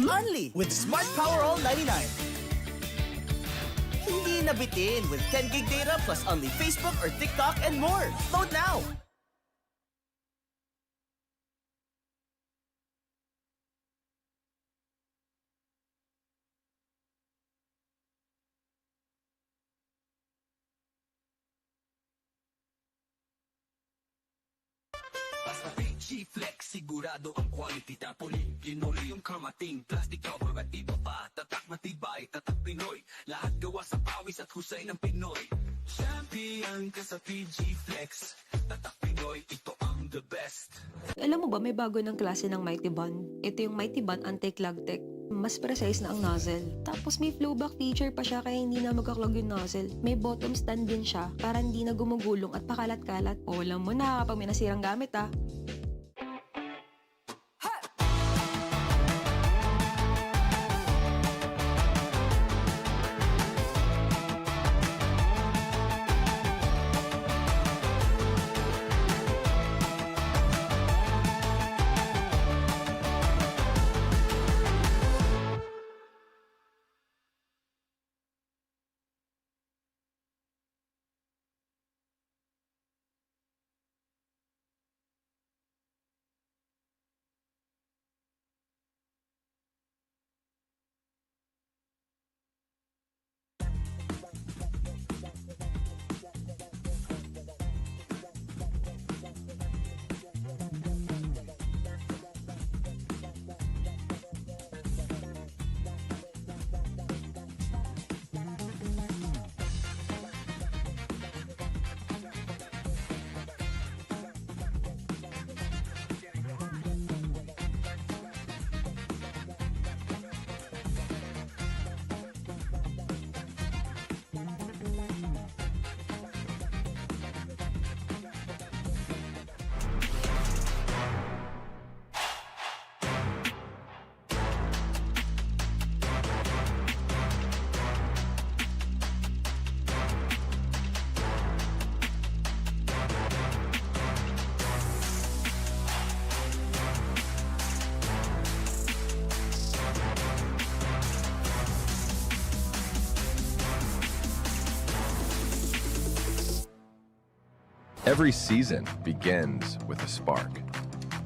only with Smart Power All 99. Hindi nabitin with 10 gig data plus only Facebook or TikTok and more. Load now! G-Flex, sigurado ang quality tapoli. Linoli yung kamating, plastic cover at iba pa. Tatak matibay, tatak Pinoy. Lahat gawa sa pawis at husay ng Pinoy. Champion ka sa PG-Flex. Tatak Pinoy, ito ang the best. Alam mo ba, may bago ng klase ng Mighty Bond. Ito yung Mighty Bond Anti-Clog Tech. Mas precise na ang nozzle. Tapos may flowback feature pa siya kaya hindi na magkaklog yung nozzle. May bottom stand din siya para hindi na gumugulong at pakalat-kalat. O alam mo na kapag may nasirang gamit ah. Every season begins with a spark.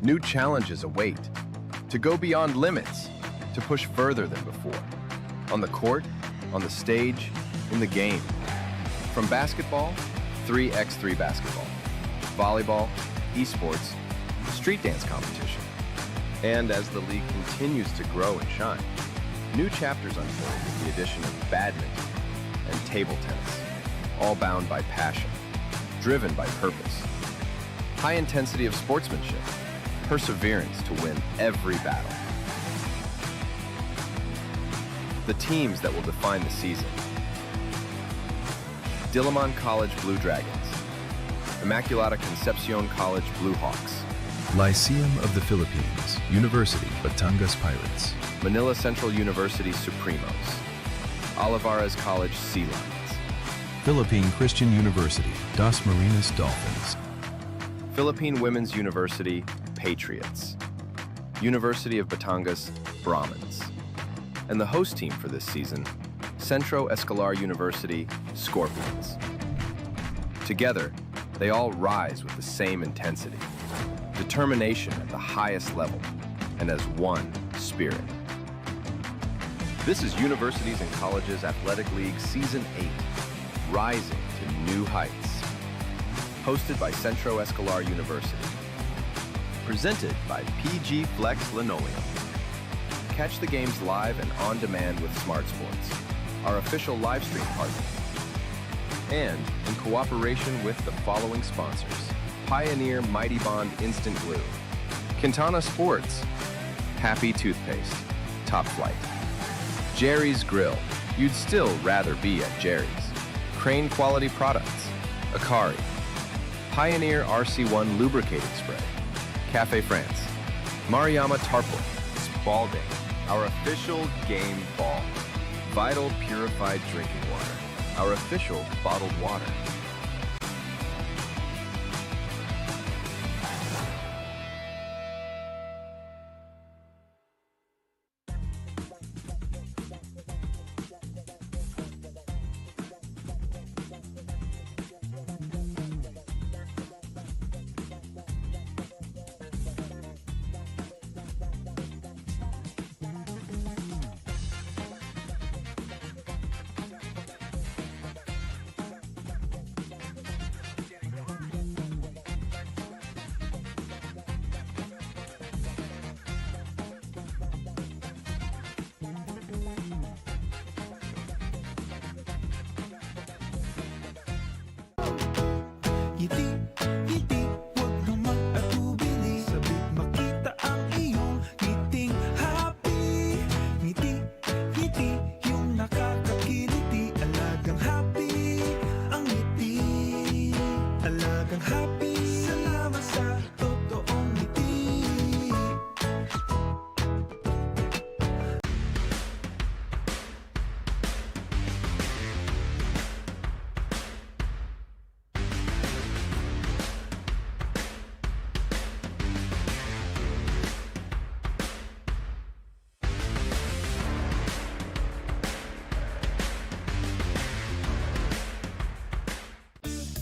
New challenges await, to go beyond limits, to push further than before. On the court, on the stage, in the game. From basketball, 3x3 basketball, volleyball, esports, street dance competition. And as the league continues to grow and shine, new chapters unfold with the addition of badminton and table tennis, all bound by passion, driven by purpose. High intensity of sportsmanship, perseverance to win every battle. The teams that will define the season. Diliman College Blue Dragons, Immaculata Concepcion College Blue Hawks, Lyceum of the Philippines, University Batangas Pirates, Manila Central University Supremos, Olivares College Sea Lions, Philippine Christian University, Dos Marinas Dolphins, Philippine Women's University Patriots, University of Batangas Brahmans, and the host team for this season, Centro Escolar University Scorpions. Together, they all rise with the same intensity, determination at the highest level, and as one spirit. This is Universities and Colleges Athletic League Season 8, Rising to New Heights. Hosted by Centro Escolar University. Presented by PG Flex Linoleum. Catch the games live and on demand with Smart Sports, our official live stream partner. And in cooperation with the following sponsors: Pioneer Mighty Bond Instant Glue, Quintana Sports, Happy Toothpaste, Top Flight, Jerry's Grill, you'd still rather be at Jerry's, Crane Quality Products, Akari, Pioneer RC1 Lubricating Spray, Cafe France, Mariama Tarpon, Spalding, our official game ball, Vital Purified Drinking Water, our official bottled water. Ngiti, ngiti, huwag kang mag-atubili. Sabik makita ang iyong ngiting happy. Ngiti, ngiti, yung nakakakiliti. Alagang happy, ang ngiti. Alagang happy, salamat sa totoong ngiti.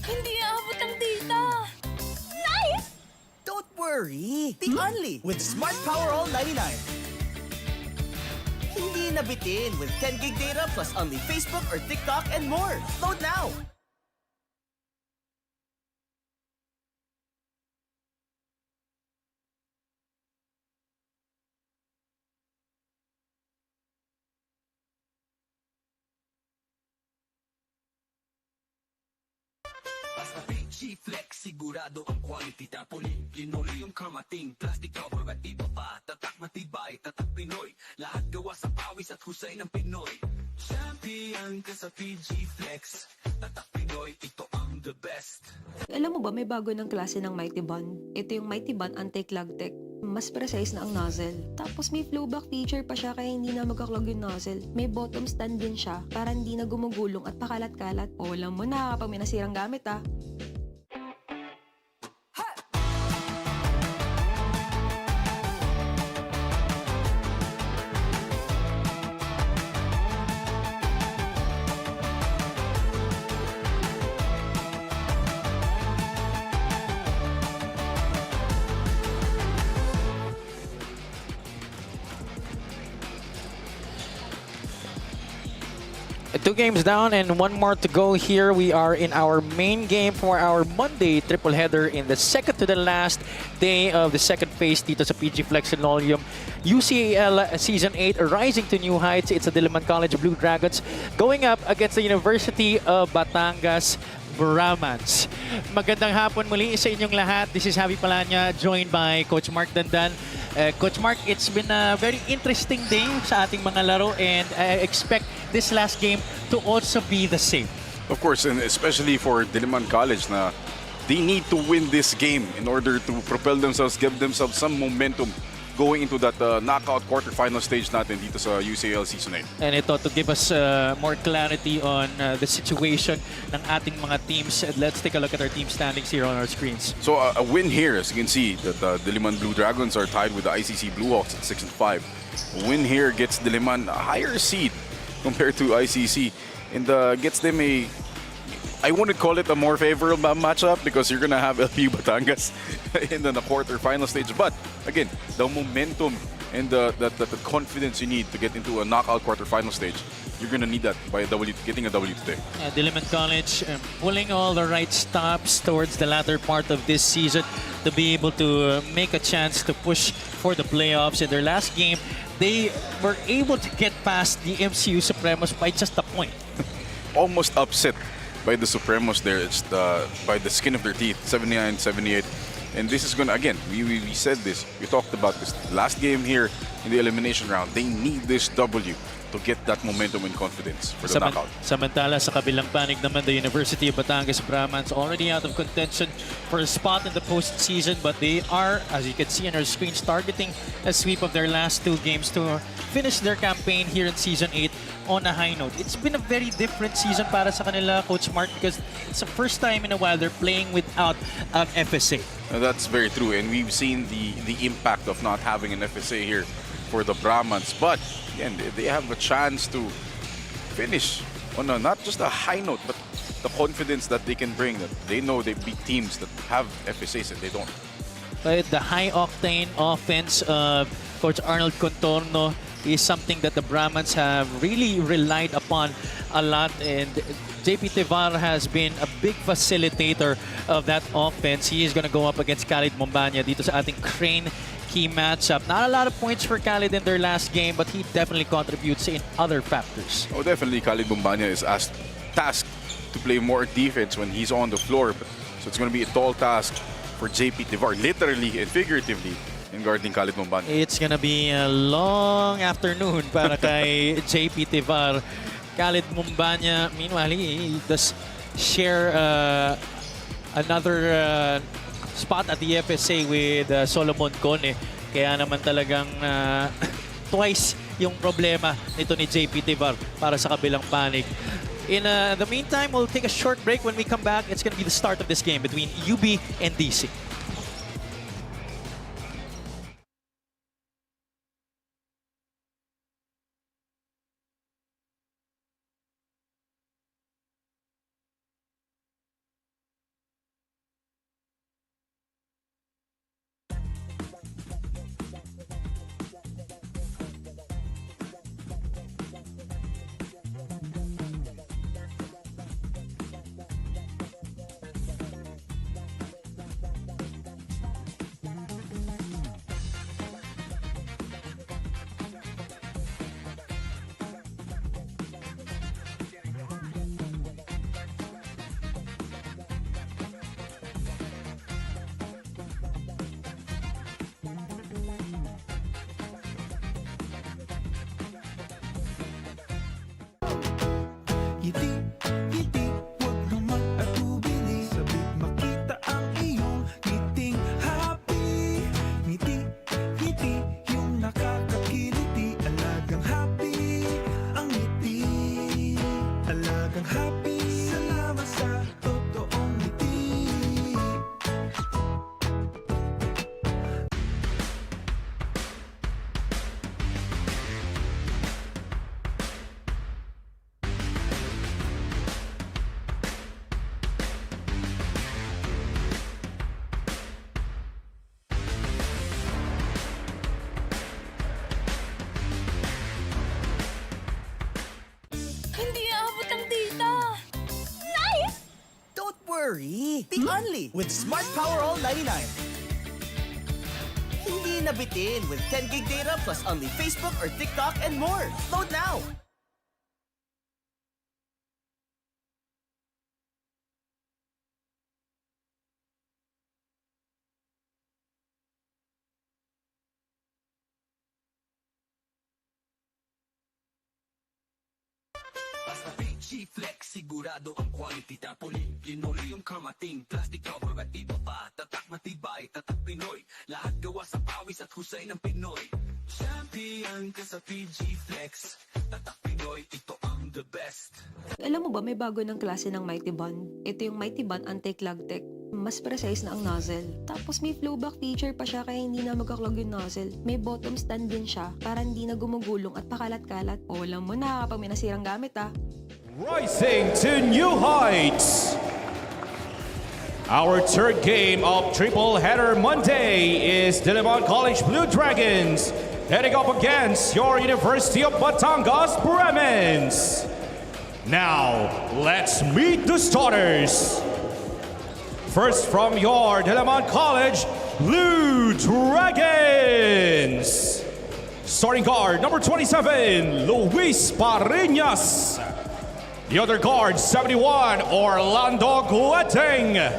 Hindi aabot ang data. Nice! Don't worry! The Only with Smart Power All 99. Hindi nabitin with 10 gig data plus only Facebook or TikTok and more. Load now! Basta PG Flex, sigurado ang quality. Tapoli, linole yung kamating. Plastic cover at iba pa. Tatak matibay, tatak Pinoy. Lahat gawa sa pawis at husay ng Pinoy. Champion ka sa PG Flex. Tatak Pinoy, ito ang the best. Alam mo ba, may bago ng klase ng Mighty Bond. Ito yung Mighty Bond Anti-Clog Tech. Mas precise na ang nozzle. Tapos may flowback feature pa siya kaya hindi na magkaklog yung nozzle. May bottom stand din siya para hindi na gumugulong at pakalat-kalat. O alam mo na kapag may nasirang gamit ah. Two games down and one more to go here. We are in our main game for our Monday triple header in the second to the last day of the second phase dito sa PG Flex Linoleum. UCAL Season 8 rising to new heights. It's a Diliman College Blue Dragons going up against the University of Batangas Brahmans. Magandang hapon muli sa inyong lahat. This is Javi Palanya joined by Coach Mark Dandan. Coach Mark, it's been a very interesting day sa ating mga laro and I expect this last game to also be the same. Of course, and especially for Diliman College na they need to win this game in order to propel themselves, give themselves some momentum going into that knockout quarterfinal stage natin dito sa UCAL Season 8. And ito, to give us more clarity on the situation ng ating mga teams, let's take a look at our team standings here on our screens. So a win here, as you can see, that Diliman Blue Dragons are tied with the ICC Blue Hawks at 6-5. A win here gets Diliman a higher seed compared to ICC and gets them a, I wouldn't call it a more favorable matchup because you're gonna have LPU Batangas in the quarter-final stage. But again, the momentum and the confidence you need to get into a knockout quarter-final stage, you're gonna need that by getting a W today. Diliman College pulling all the right stops towards the latter part of this season to be able to make a chance to push for the playoffs. In their last game, they were able to get past the MCU Supremos by just a point. Almost upset by the Supremos there. It's by the skin of their teeth, 79-78. And this is gonna, again, we said this, we talked about this last game here in the elimination round. They need this W to get that momentum and confidence for the knockout. Samantala, sa kabilang panig naman, the University of Batangas Brahmans already out of contention for a spot in the postseason, but they are, as you can see on our screens, targeting a sweep of their last two games to finish their campaign here in Season 8 on a high note. It's been a very different season para sa kanila, Coach Mark, because it's the first time in a while they're playing without an FSA. That's very true, and we've seen the impact of not having an FSA here for the Brahmans. But again, they have a chance to finish on not just a high note, but the confidence that they can bring. That they know they beat teams that have FSAs and they don't. But the high-octane offense of Coach Arnold Contorno is something that the Brahmans have really relied upon a lot, and JP Tevar has been a big facilitator of that offense. He is going to go up against Khalid Mombanya dito sa ating Crane key matchup. Not a lot of points for Khalid in their last game, but he definitely contributes in other factors. Oh, definitely Khalid Mombanya is tasked to play more defense when he's on the floor. But So it's going to be a tall task for JP Tivar, literally and figuratively, in guarding Khalid Mumbanya. It's gonna be a long afternoon para kay JP Tivar. Khalid Mumbanya, meanwhile, he does share another spot at the FSA with Solomon Cone. Kaya naman talagang twice yung problema nito ni JP Tivar para sa kabilang panig. In the meantime, we'll take a short break. When we come back, it's going to be the start of this game between UB and DC. Ngiti, huwag naman atubili. Sabik makita ang iyong ngiting happy. Ngiti, yung nakakakiliti. Alagang happy, ang ngiti. Alagang happy, salamat sa totoong ngiti. Hindi aabot ang data. Nice! Don't worry. Be only with Smart Power All 99. Hindi nabitin with 10 gig data plus only Facebook or TikTok and more. Load now. Basta PG Flex, sigurado ang quality. Tapoli, linole yung kamating. Plastic cover at iba pa. Tatak matibay, tatak Pinoy. Lahat gawa sa pawis at husay ng Pinoy. Champion ka sa PG Flex. Tatak Pinoy, ito ang the best. Alam mo ba, may bago ng klase ng Mighty Bond. Ito yung Mighty Bond Anti-Clog Tech. Mas precise na ang nozzle. Tapos may flowback feature pa siya kaya hindi na magkaklog yung nozzle. May bottom stand din siya para hindi na gumugulong at pakalat-kalat. O alam mo na kapag may nasirang gamit Rising to new heights. Our third game of Triple Header Monday is Diliman College Blue Dragons heading up against your University of Batangas Brahmans. Now, let's meet the starters. First from your Diliman College Blue Dragons. Starting guard, number 27, Luis Parinas. The other guard, 71, Orlando Gueteng.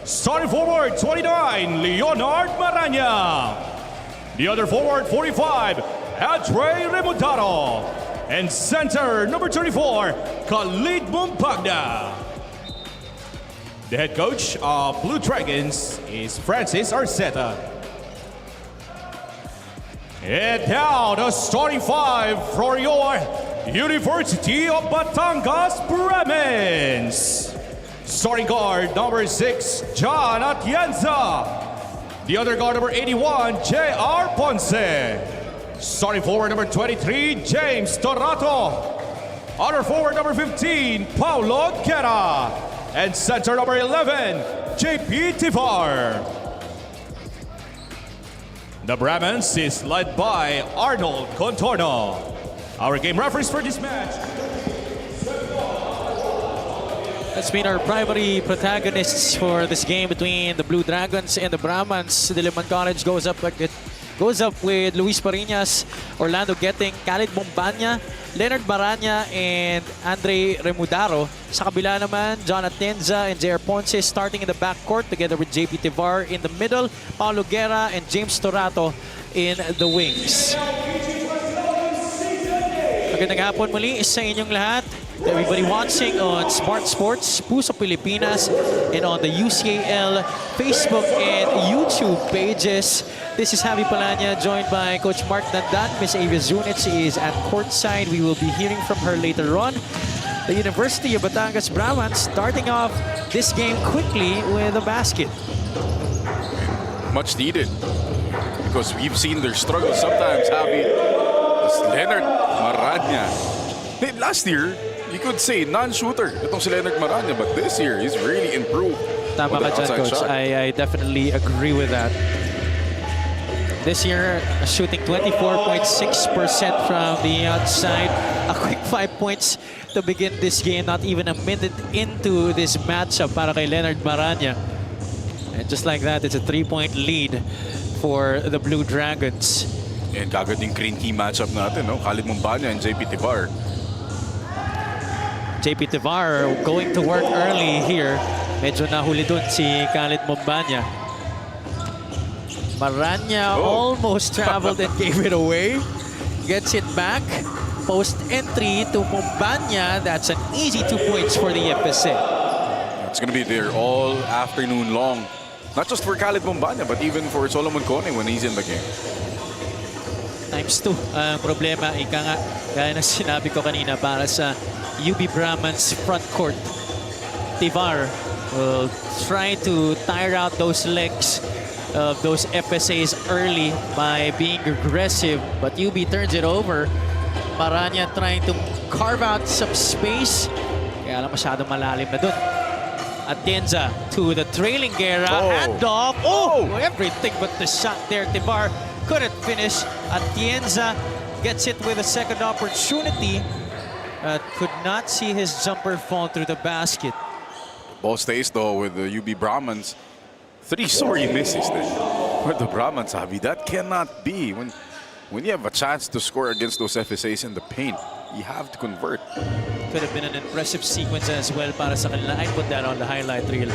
Starting forward, 29, Leonard Maranya. The other forward, 45, Andre Remodaro. And center, number 34, Khalid Mumbanya. The head coach of Blue Dragons is Francis Arceta. And now the starting five for your University of Batangas Brahmans. Starting guard number 6, John Atienza. The other guard number 81, J.R. Ponce. Starting forward number 23, James Torato. Other forward number 15, Paulo Guerra. And center number 11, JP Tivar. The Brahmans is led by Arnold Contorno. Our game referees for this match. That's been our primary protagonists for this game between the Blue Dragons and the Brahmans. Diliman College goes up with Luis Parinas, Orlando Gueteng, Khalid Mumbanya, Leonard Baranya, and Andre Remudaro. Sa kabila naman, John Atienza and J.R. Ponce starting in the backcourt together with JP Tivar in the middle, Paulo Guerra and James Torato in the wings. Magandang hapon muli sa inyong lahat. Everybody watching on Smart Sports, Puso Pilipinas, and on the UCAL Facebook and YouTube pages. This is Javi Palanya, joined by Coach Mark Dandan. Miss Ava Zunich is at courtside. We will be hearing from her later on. The University of Batangas Brahmans starting off this game quickly with a basket. Much needed. Because we've seen their struggles sometimes, Javi. As Leonard Maranya. Hey, last year, you could say non-shooter itong si Leonard Maranya, but this year he's really improved. Tama ka dyan, Coach. I definitely agree with that. This year, shooting 24.6% from the outside. A quick 5 points to begin this game. Not even a minute into this matchup para kay Leonard Maranya. And just like that, it's a 3-point lead for the Blue Dragons. And kagad yung green key matchup natin, no? Khalid Mumbanya and JP Tivar. JP Tivar going to work early here. Medyo nahuli dun si Khalid Mumbanya. Maranya almost traveled and gave it away. Gets it back. Post entry to Mumbanya. That's an easy 2 points for the FSA. It's going to be there all afternoon long. Not just for Khalid Mumbanya, but even for Solomon Kone when he's in the game. ×2 ang problema, ika nga, gaya ng sinabi ko kanina para sa UB Brahmans front court. Tivar will try to tire out those legs of those FSAs early by being aggressive, but UB turns it over. Maranya trying to carve out some space, kaya lang masyadong malalim na dun. Atienza to the trailing Guerra, handoff. Everything but the shot there. Tivar couldn't finish. Atienza gets it with a second opportunity. Could not see his jumper fall through the basket. Ball stays though with the UB Brahmans. 3 sorry misses there for the Brahmans, Javi. That cannot be. When you have a chance to score against those FSAs in the paint, you have to convert. Could have been an impressive sequence as well para sa kanila. I put that on the highlight reel.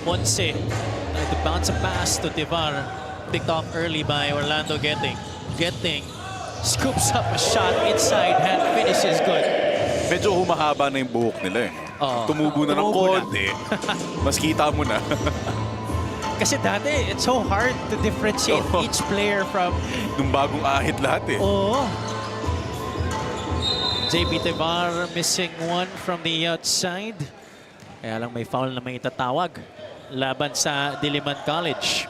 Ponce trying to bounce a pass to Tivar. Picked off early by Orlando Getting. Getting scoops up a shot inside, hand finishes good. Medyo humahaba na yung buhok nila eh. Tumubo na ng konti. Mas kita mo na. Kasi dati, it's so hard to differentiate each player from... Nung bagong ahit lahat eh. JP Tivar missing one from the outside. Kaya lang may foul na may itatawag laban sa Diliman College.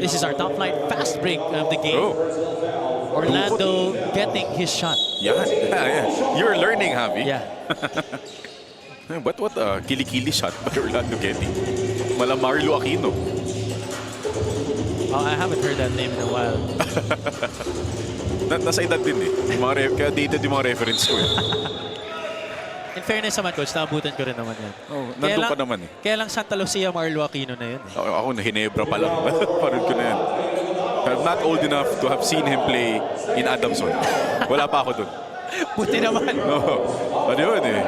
This is our top flight fast break of the game. Orlando getting his shot. Yeah. You're learning, Javi. Yeah. But what a kilikili shot by Orlando Getty. Malamarlo Aquino. I haven't heard that name in a while. Nasa edad din eh. Kaya dated yung mga reference ko eh. In fairness naman, Coach, naabutan ko rin naman yan. Nandun ka naman eh. Kaya lang Santa Lucia, Marlo Aquino na yun. Ako na Hinebra pa lang. Parang ko na yan. I'm not old enough to have seen him play in Adamson. Wala pa ako dun. Buti naman. Ano yun eh.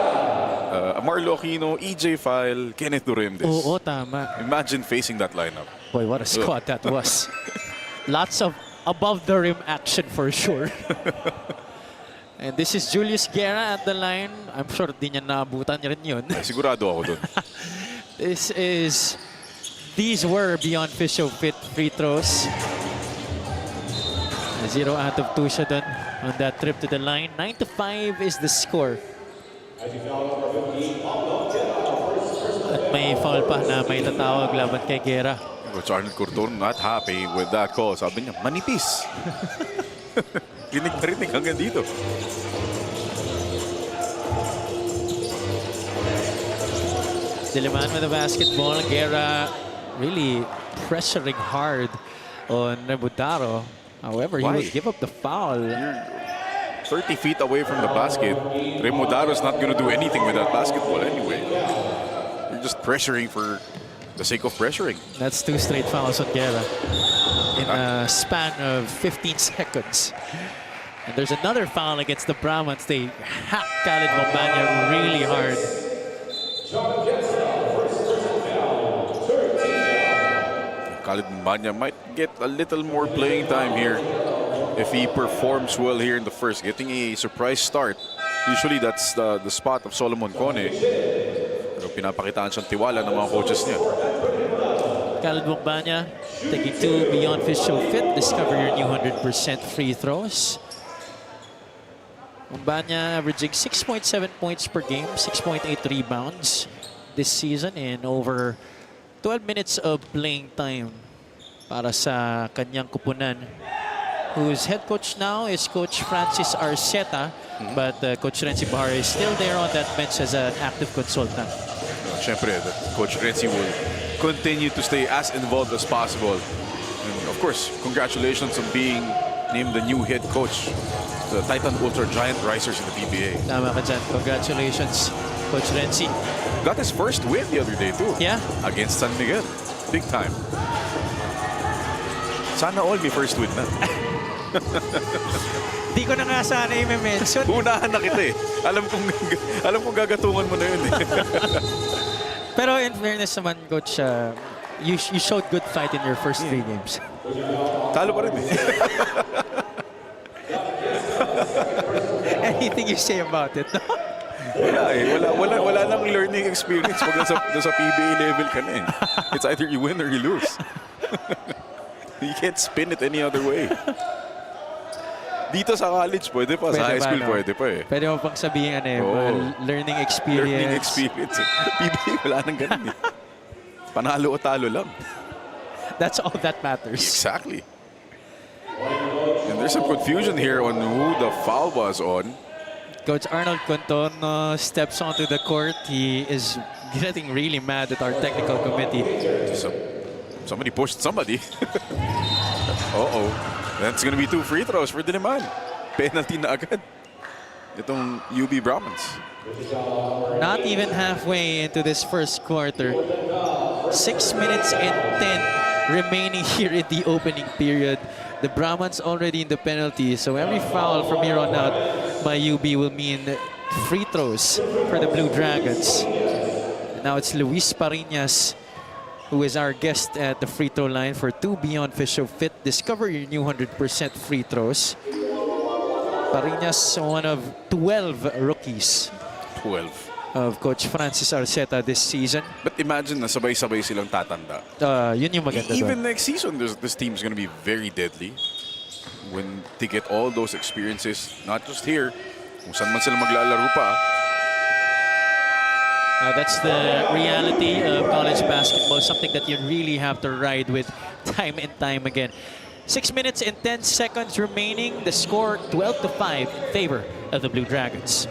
Marlo Aquino, EJ File, Kenneth Duremdes. Oo, tama. Imagine facing that lineup. Boy, what a squad that was. Lots of above the rim action for sure. And this is Julius Guerra at the line. I'm sure di niya naabutan rin yun. Sigurado ako dun. These were beyond Fisho fit free throws. 0 out of 2 siya dun on that trip to the line. 9-5 is the score. At may foul pa na may tatawag laban kay Guerra. Coach Arnold Corton not happy with that call. Sabi niya, manipis. Ginig pa rin hanggang dito. Diliman with the basketball. Guerra really pressuring hard on Rebutaro. However, he would give up the foul. 30 feet away from the basket. Remodaro's not going to do anything with that basketball anyway. You're just pressuring for the sake of pressuring. That's 2 straight fouls on Guerra in a span of 15 seconds. And there's another foul against the Brahmans. They hacked Khalid Mombanya really hard. Khalid Mbanya might get a little more playing time here if he performs well here in the first, getting a surprise start. Usually that's the spot of Solomon Cone. Pero pinapakitaan siyang tiwala ng mga coaches niya. Khalid Mombanya taking 2 beyond Fisho Fit. Discover your new 100% free throws. Mombanya averaging 6.7 points per game, 6.8 rebounds this season, and over 12 minutes of playing time para sa kanyang kupunan. Whose head coach now is Coach Francis Arceta, but Coach Renzi Bahar is still there on that bench as an active consultant. Siyempre, Coach Renzi will continue to stay as involved as possible. And of course, congratulations on being named the new head coach, the Titan Ultra Giant Risers in the PBA. Tama ka dyan. Congratulations, Coach Renzi. Got his first win the other day too. Yeah. Against San Miguel. Big time. Sana all may first win na. Di ko na nga sana i-mention. Unahan na kita eh. Alam kong gagatungan mo na yun eh. Pero in fairness naman, Coach, you showed good fight in your first 3 games. Talo pa rin eh. Anything you say about it, no? Wala eh. Wala nang learning experience pag nasa PBA level ka na eh. It's either you win or you lose. You can't spin it any other way. Dito sa college, pwede pa. Sa high school, pwede pa eh. Pwede mo pang sabihin, learning experience. Learning experience. PBA, wala nang ganun eh. Panalo o talo lang. That's all that matters. Exactly. And there's some confusion here on who the foul was on. Coach Arnold Contorno steps onto the court. He is getting really mad at our technical committee. Somebody pushed somebody. Uh-oh. That's gonna be 2 free throws for Diliman. Penalty na agad. Itong UB Brahmans. Not even halfway into this first quarter. 6 minutes and 10 remaining here in the opening period. The Brahmans already in the penalty, so every foul from here on out by UB will mean free throws for the Blue Dragons. And now it's Luis Parinas who is our guest at the free throw line for 2 beyond Fisho Fit. Discover your new 100% free throws. Parinas, one of 12 rookies. 12. Of Coach Francis Arceta this season. But imagine na sabay-sabay silang tatanda. Yun yung maganda Even doon. next season, this team is going to be very deadly when they get all those experiences, not just here, kung saan man sila maglalaro pa. That's the reality of college basketball, something that you really have to ride with time and time again. 6 minutes and 10 seconds remaining. The score 12-5 in favor of the Blue Dragons.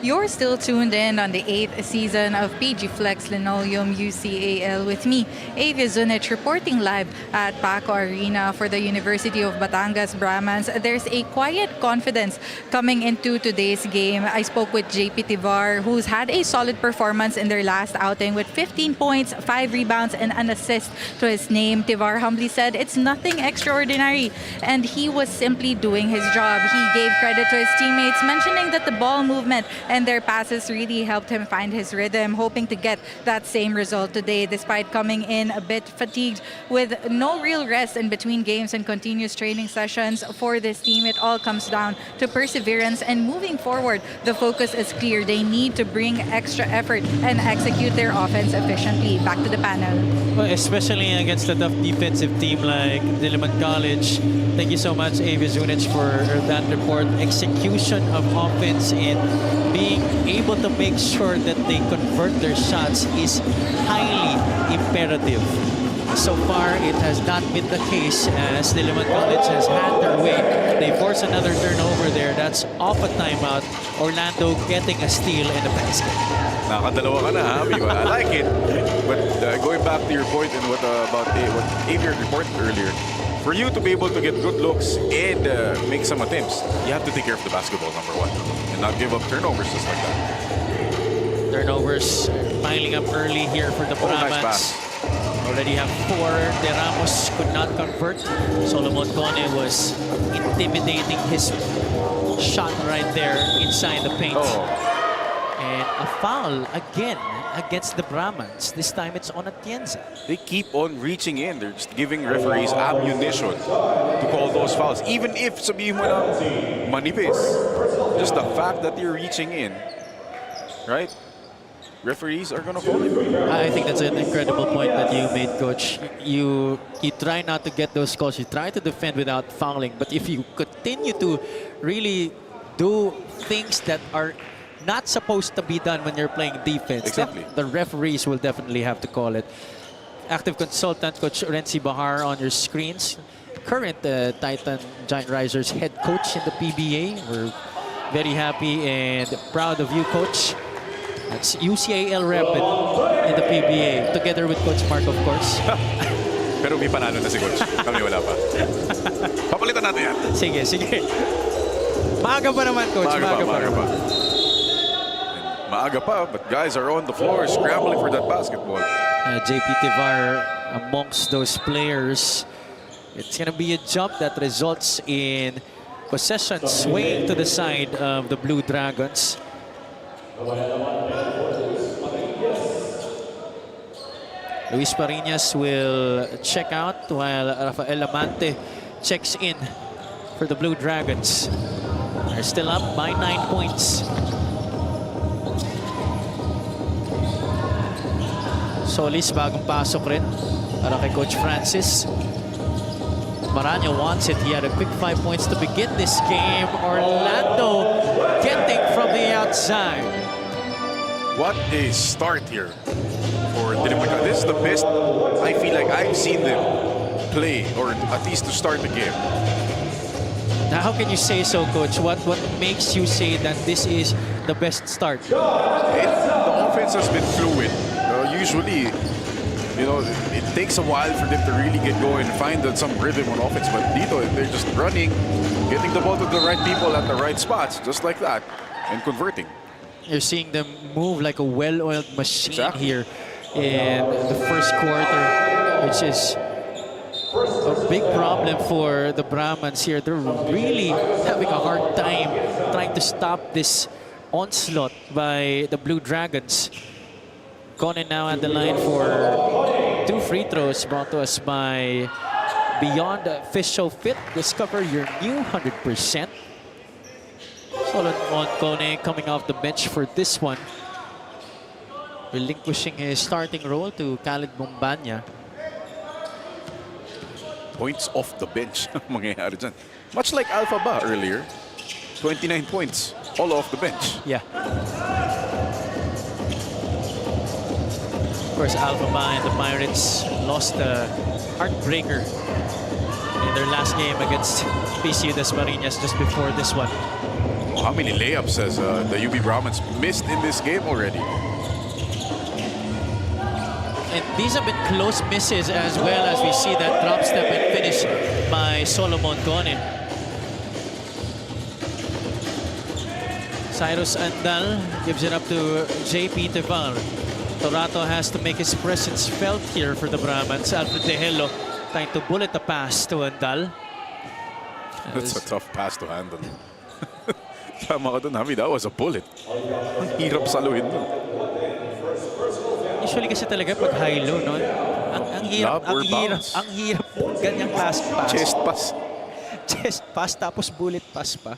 You're still tuned in on the 8th season of PG Flex Linoleum UCAL with me, Avia Zunich, reporting live at Paco Arena for the University of Batangas Brahmans. There's a quiet confidence coming into today's game. I spoke with JP Tivar, who's had a solid performance in their last outing with 15 points, 5 rebounds, and an assist to his name. Tivar humbly said it's nothing extraordinary, and he was simply doing his job. He gave credit to his teammates, mentioning that the ball movement and their passes really helped him find his rhythm, hoping to get that same result today despite coming in a bit fatigued with no real rest in between games and continuous training sessions. For this team, it all comes down to perseverance, and moving forward, the focus is clear. They need to bring extra effort and execute their offense efficiently. Back to the panel. Well, especially against a tough defensive team like Diliman College. Thank you so much, Avia Zunich, for that report. Execution of offense and being able to make sure that they convert their shots is highly imperative So far, it has not been the case as Diliman College has had their way. They force another turnover there. That's off a timeout. Orlando getting a steal and a basket. Nakadalawa ka na, Javi. I like it. But going back to your point and what Xavier reported earlier, for you to be able to get good looks and make some attempts, you have to take care of the basketball, number one, and not give up turnovers just like that. Turnovers piling up early here for the Brahmans. Nice pass. Already have 4. De Ramos could not convert. Solomon Cone was intimidating his shot right there inside the paint. And a foul again against the Brahmans. This time it's on Atienza. They keep on reaching in. They're just giving referees ammunition to call those fouls. Even if sabihin mo na manipis. Just the fact that you're reaching in, right? Referees are going to call it. I think that's an incredible point that you made, Coach. You try not to get those calls. You try to defend without fouling. But if you continue to really do things that are not supposed to be done when you're playing defense, exactly, then the referees will definitely have to call it. Active consultant, Coach Renzi Bahar on your screens. Current Titan Giant Risers head coach in the PBA. We're very happy and proud of you, Coach. That's UCAL rep in the PBA, together with Coach Mark, of course. Pero may panalo na si Coach. Kami wala pa. Papalitan natin yan. Sige, sige. Maaga pa naman, Coach. Maaga pa. Maaga pa, but guys are on the floor scrambling for that basketball. JP Tivar amongst those players. It's going to be a jump that results in possession swaying to the side of the Blue Dragons. Luis Parinas will check out while Rafael Amante checks in for the Blue Dragons. They're still up by 9 points. Solis bagong pasok rin para kay Coach Francis. Marano wants it. He had a quick 5 points to begin this game. Orlando getting from the outside. What a start here for Diliman. This is the best I feel like I've seen them play, or at least to start the game. Now, how can you say so, Coach? What makes you say that this is the best start? The offense has been fluid. Usually, you know, it takes a while for them to really get going and find some rhythm on offense. But dito, they're just running, getting the ball to the right people at the right spots, just like that, and converting. You're seeing them move like a well-oiled machine here in the first quarter, which is a big problem for the Brahmans here. They're really having a hard time trying to stop this onslaught by the Blue Dragons. Conan now at the line for 2 free throws brought to us by Beyond Official Fit. Discover your new 100%. Solomon Cone coming off the bench for this one, relinquishing his starting role to Khalid Mumbanya. Points off the bench. Mangyayari dyan. Much like Alpha Ba earlier. 29 points, all off the bench. Yeah. Of course, Alpha Ba and the Pirates lost a heartbreaker in their last game against PCU Dasmariñas just before this one. How many layups has the UB Brahmans missed in this game already? And these have been close misses as well, as we see that drop step and finish by Solomon Cone. Cyrus Andal gives it up to JP Tevar. Torato has to make his presence felt here for the Brahmans. Alfred Dehelo trying to bullet the pass to Andal. That's a tough pass to handle. Tama ka dun, Javi. That was a bullet. Ang hirap saluhin dun. Usually kasi talaga pag high-low, no? Ang hirap ganyang pass. Chest pass. Chest pass, tapos bullet pass pa.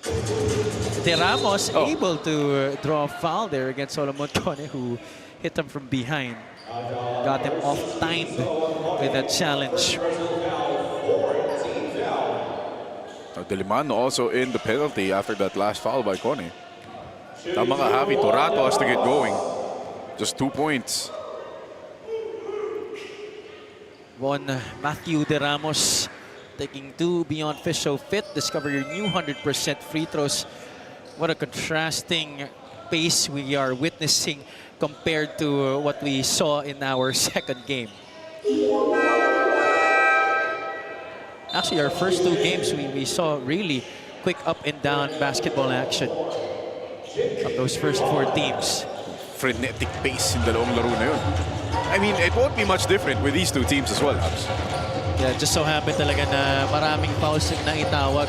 De Ramos able to draw a foul there against Solomon Cone, who hit him from behind. Got him off-timed with that challenge. Diliman also in the penalty after that last foul by Cone. Tama ka, Javi. Torato has to get going. Just 2 points. One Matthew De Ramos taking 2 beyond Fisho Fit. Discover your new 100% free throws. What a contrasting pace we are witnessing compared to what we saw in our second game. Actually, our first 2 games, we saw really quick up and down basketball action of those first 4 teams. Frenetic pace in dalawang laro na yun. I mean, it won't be much different with these 2 teams as well, Abs. Yeah, just so happened talaga na maraming fouls na itawag.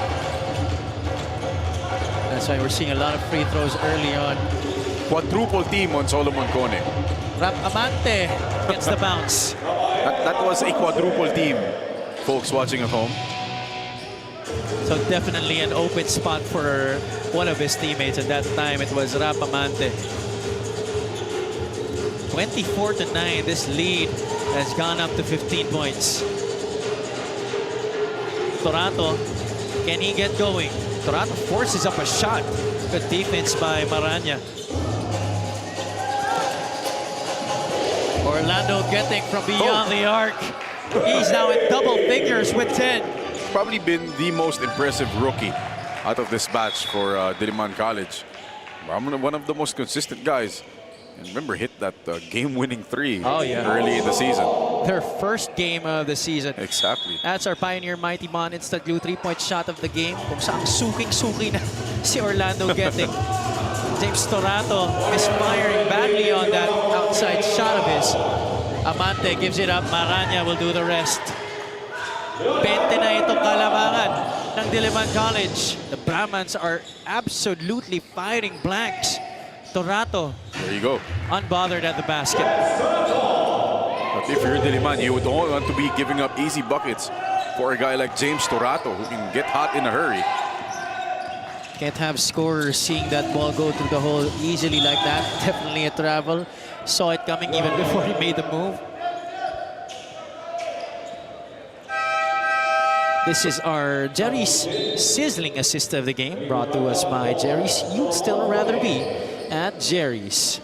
That's why we're seeing a lot of free throws early on. Quadruple team on Solomon Cone. Rap Amante gets the bounce. That was a quadruple team, folks watching at home. So definitely an open spot for one of his teammates. At that time, it was Rap Amante. 24-9, this lead has gone up to 15 points. Torato, can he get going? Torato forces up a shot. Good defense by Maranya. Orlando getting from beyond the arc. He's now in double figures with 10. Probably been the most impressive rookie out of this batch for Diliman College. One of the most consistent guys. And remember, hit that game-winning 3 early in the season. Their first game of the season. Exactly. That's our Pioneer Mighty Bond Instant Glue 3-point shot of the game. Kung saan suking-suki na si Orlando getting. James Torato misfiring badly on that outside shot of his. Amante gives it up. Maranya will do the rest. 20 na itong kalamangan ng Diliman College. The Brahmans are absolutely firing blanks. Torato. There you go. Unbothered at the basket. But if you're Diliman, you would only want to be giving up easy buckets for a guy like James Torato who can get hot in a hurry. Can't have scorers seeing that ball go through the hole easily like that. Definitely a travel. Saw it coming even before he made the move. This is our Jerry's sizzling assist of the game, brought to us by Jerry's. You'd still rather be at Jerry's.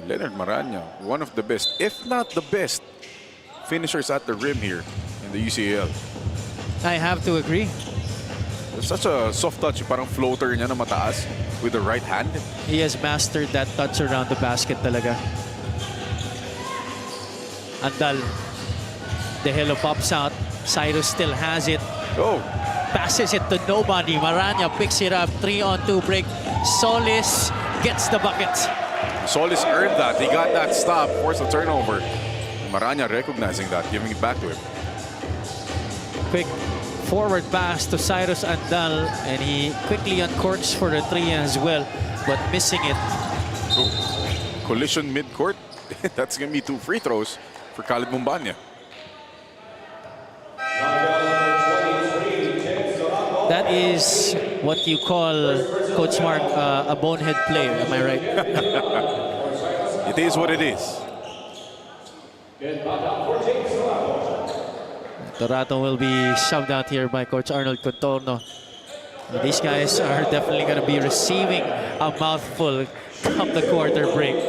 Leonard Maranya, one of the best, if not the best, finishers at the rim here in the UCAL. I have to agree. Such a soft touch, parang floater niya na mataas with the right hand. He has mastered that touch around the basket talaga. Andal. De Helo pops out. Cyrus still has it. Oh. Passes it to nobody. Maranya picks it up. 3-on-2 break. Solis gets the bucket. Solis earned that. He got that stop, forced a turnover. Maranya recognizing that, giving it back to him. Quick forward pass to Cyrus Andal, and he quickly uncorks for the 3 as well, but missing it. So, collision mid-court. That's going to be 2 free throws for Khalid Mumbanya. That is what you call, Coach Mark, a bonehead player. Am I right? It is what it is. Torato will be shoved out here by Coach Arnold Contorno. These guys are definitely going to be receiving a mouthful come the quarter break.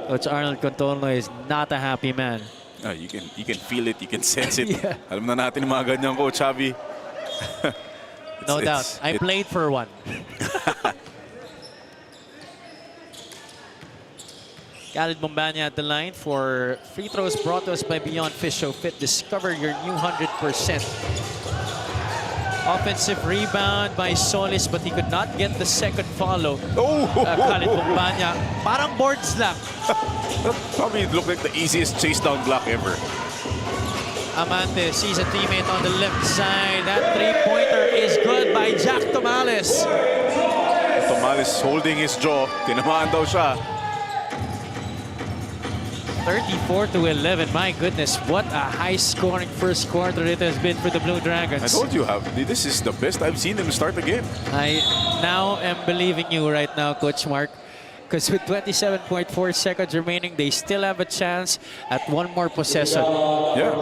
Coach Arnold Contorno is not a happy man. You can feel it, you can sense it. Yeah. Alam na natin yung mga ganyan, Coach Javi. No doubt. I played for one. Khalid Mumbanya at the line for free throws brought to us by Beyond Fisho Fit. Discover your new 100%. Offensive rebound by Solis, but he could not get the second follow. Khalid Mumbanya, parang board slap. That probably looked like the easiest chase down block ever. Amante sees a teammate on the left side. That three-pointer is good by Jack Tomales. Tomales holding his jaw. Tinamaan daw siya. 34-11. My goodness, what a high-scoring first quarter it has been for the Blue Dragons. I told you, this is the best I've seen them start the game. I now am believing you right now, Coach Mark. Because with 27.4 seconds remaining, they still have a chance at one more possession. Yeah.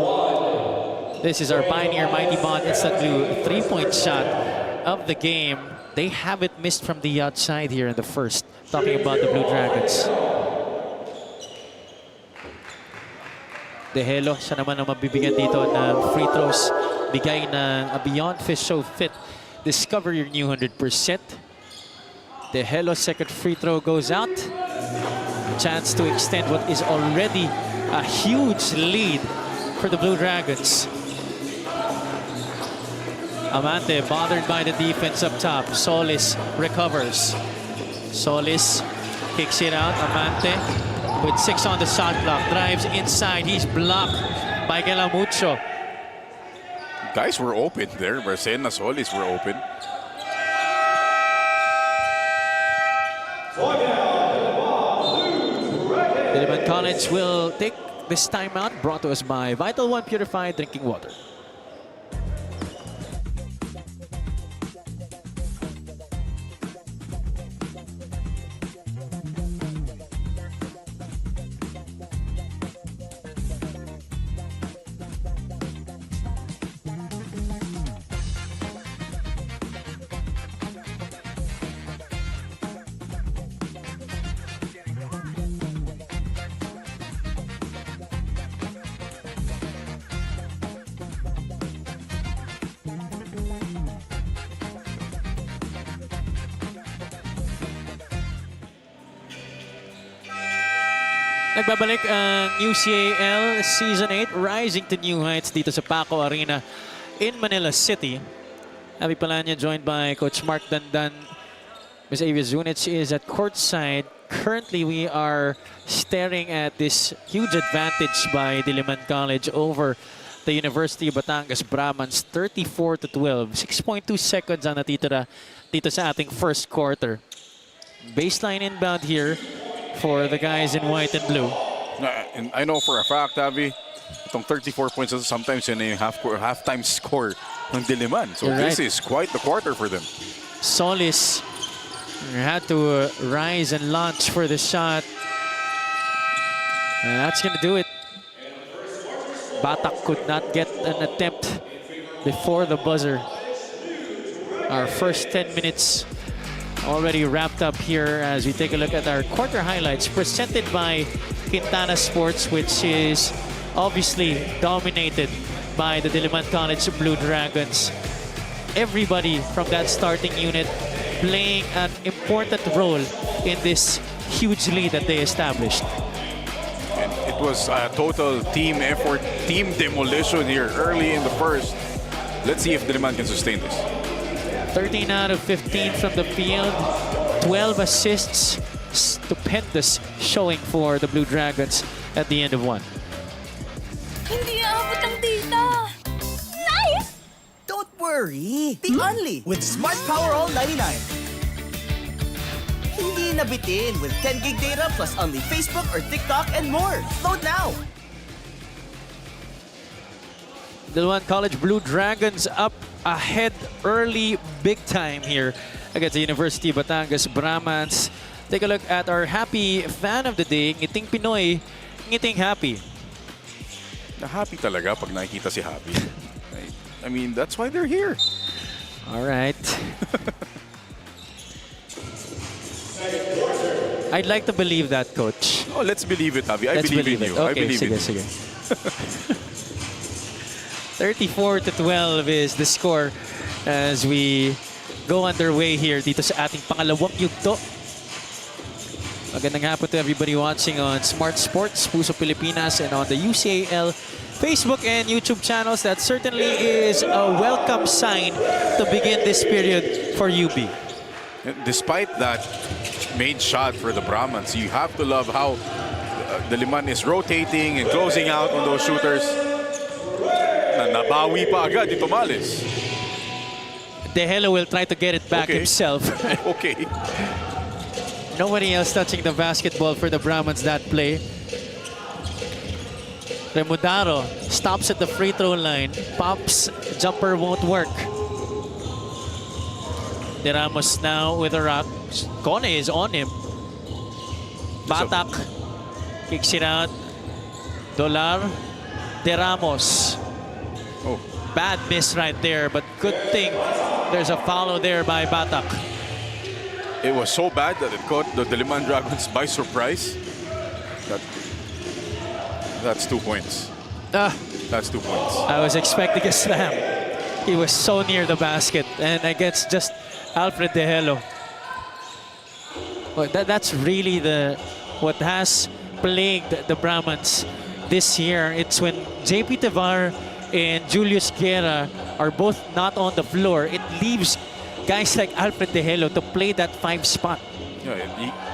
This is our Pioneer Mighty Bond Instant Glue 3-point shot of the game. They haven't missed from the outside here in the first. Talking about the Blue Dragons. De Helo, siya naman ang mabibigyan dito ng free throws. Bigay ng a Beyond Fish So Fit. Discover your new 100%. De Helo second free throw goes out. Chance to extend what is already a huge lead for the Blue Dragons. Amante bothered by the defense up top. Solis recovers. Solis kicks it out. Amante with 6 on the shot clock. Drives inside. He's blocked by Gelamucho. Guys were open there. Marcena, Solis were open. Diliman College will take this timeout, brought to us by Vital One Purified Drinking Water. Nagbabalik ang UCAL Season 8, rising to new heights dito sa Paco Arena in Manila City. Abby Palanya joined by Coach Mark Dandan. Ms. Avia Zunic is at courtside. Currently, we are staring at this huge advantage by Diliman College over the University of Batangas Brahmans, 34-12. 6.2 seconds ang natitira dito sa ating first quarter. Baseline inbound here for the guys in white and blue. And I know for a fact, Abby, itong 34 points, sometimes yun yung halftime score ng Diliman. So this is quite the quarter for them. Solis had to rise and launch for the shot. And that's going to do it. Batak could not get an attempt before the buzzer. Our first 10 minutes already wrapped up here as we take a look at our quarter highlights presented by Quintana Sports, which is obviously dominated by the Diliman College Blue Dragons. Everybody from that starting unit playing an important role in this huge lead that they established. And it was a total team effort, team demolition here early in the first. Let's see if Diliman can sustain this. 13 out of 15 from the field, 12 assists. Stupendous showing for the Blue Dragons at the end of one. Hindi aabot ang data. Nice! Don't worry. Be only with Smart Power All 99. Hindi nabitin with 10 gig data plus only Facebook or TikTok and more. Load now. Diliman College Blue Dragons up ahead early, big time here against the University of Batangas Brahmans. Take a look at our happy fan of the day, Ngiting Pinoy, Ngiting Happy. Happy talaga pag nakikita si Happy. I mean, that's why they're here. All right. I'd like to believe that, Coach. Oh, let's believe it, Happy. I believe in you. Okay, I believe in you. 34-12 is the score as we go underway here dito sa ating pangalawang yugto. Magandang hapon to everybody watching on Smart Sports, Puso Pilipinas, and on the UCAL Facebook and YouTube channels. That certainly is a welcome sign to begin this period for UB. Despite that made shot for the Brahmans, you have to love how Diliman is rotating and closing out on those shooters. Nabawi pa agad dito Males. De Helo will try to get it back himself. Okay. Nobody else touching the basketball for the Brahmans that play. Remudaro stops at the free throw line. Pops, jumper won't work. De Ramos now with a rock. Kone is on him. Batak kicks it out. Dolar. De Ramos. Oh. Bad miss right there, but good thing there's a follow there by Batak. It was so bad that it caught the Diliman Dragons by surprise. That's 2 points. That's 2 points. I was expecting a slam. He was so near the basket, and against just Alfred De Helo. Well, that's really what has plagued the Brahmans this year. It's when JP Tevar and Julius Guerra are both not on the floor. It leaves guys like Alfred De Helo to play that 5 spot. Yeah,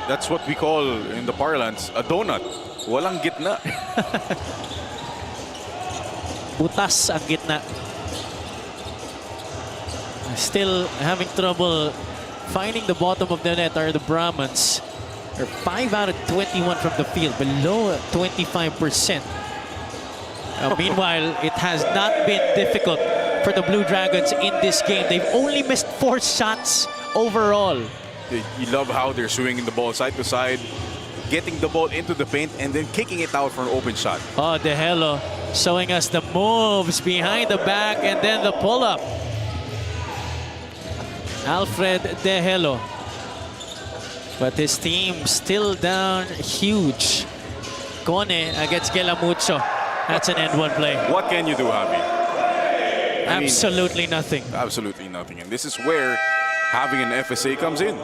that's what we call in the parlance a donut. Walang gitna. Butas ang gitna. Still having trouble finding the bottom of the net are the Brahmans. They're 5 out of 21 from the field, below 25%. Meanwhile, it has not been difficult for the Blue Dragons in this game. They've only missed 4 shots overall. You love how they're swinging the ball side to side, getting the ball into the paint, and then kicking it out for an open shot. Oh, De Helo showing us the moves behind the back and then the pull-up. Alfred De Helo. But his team still down huge. Kone against Gelamucho. That's an end-one play. What can you do, Javi? Absolutely nothing. Absolutely nothing. And this is where having an FSA comes in.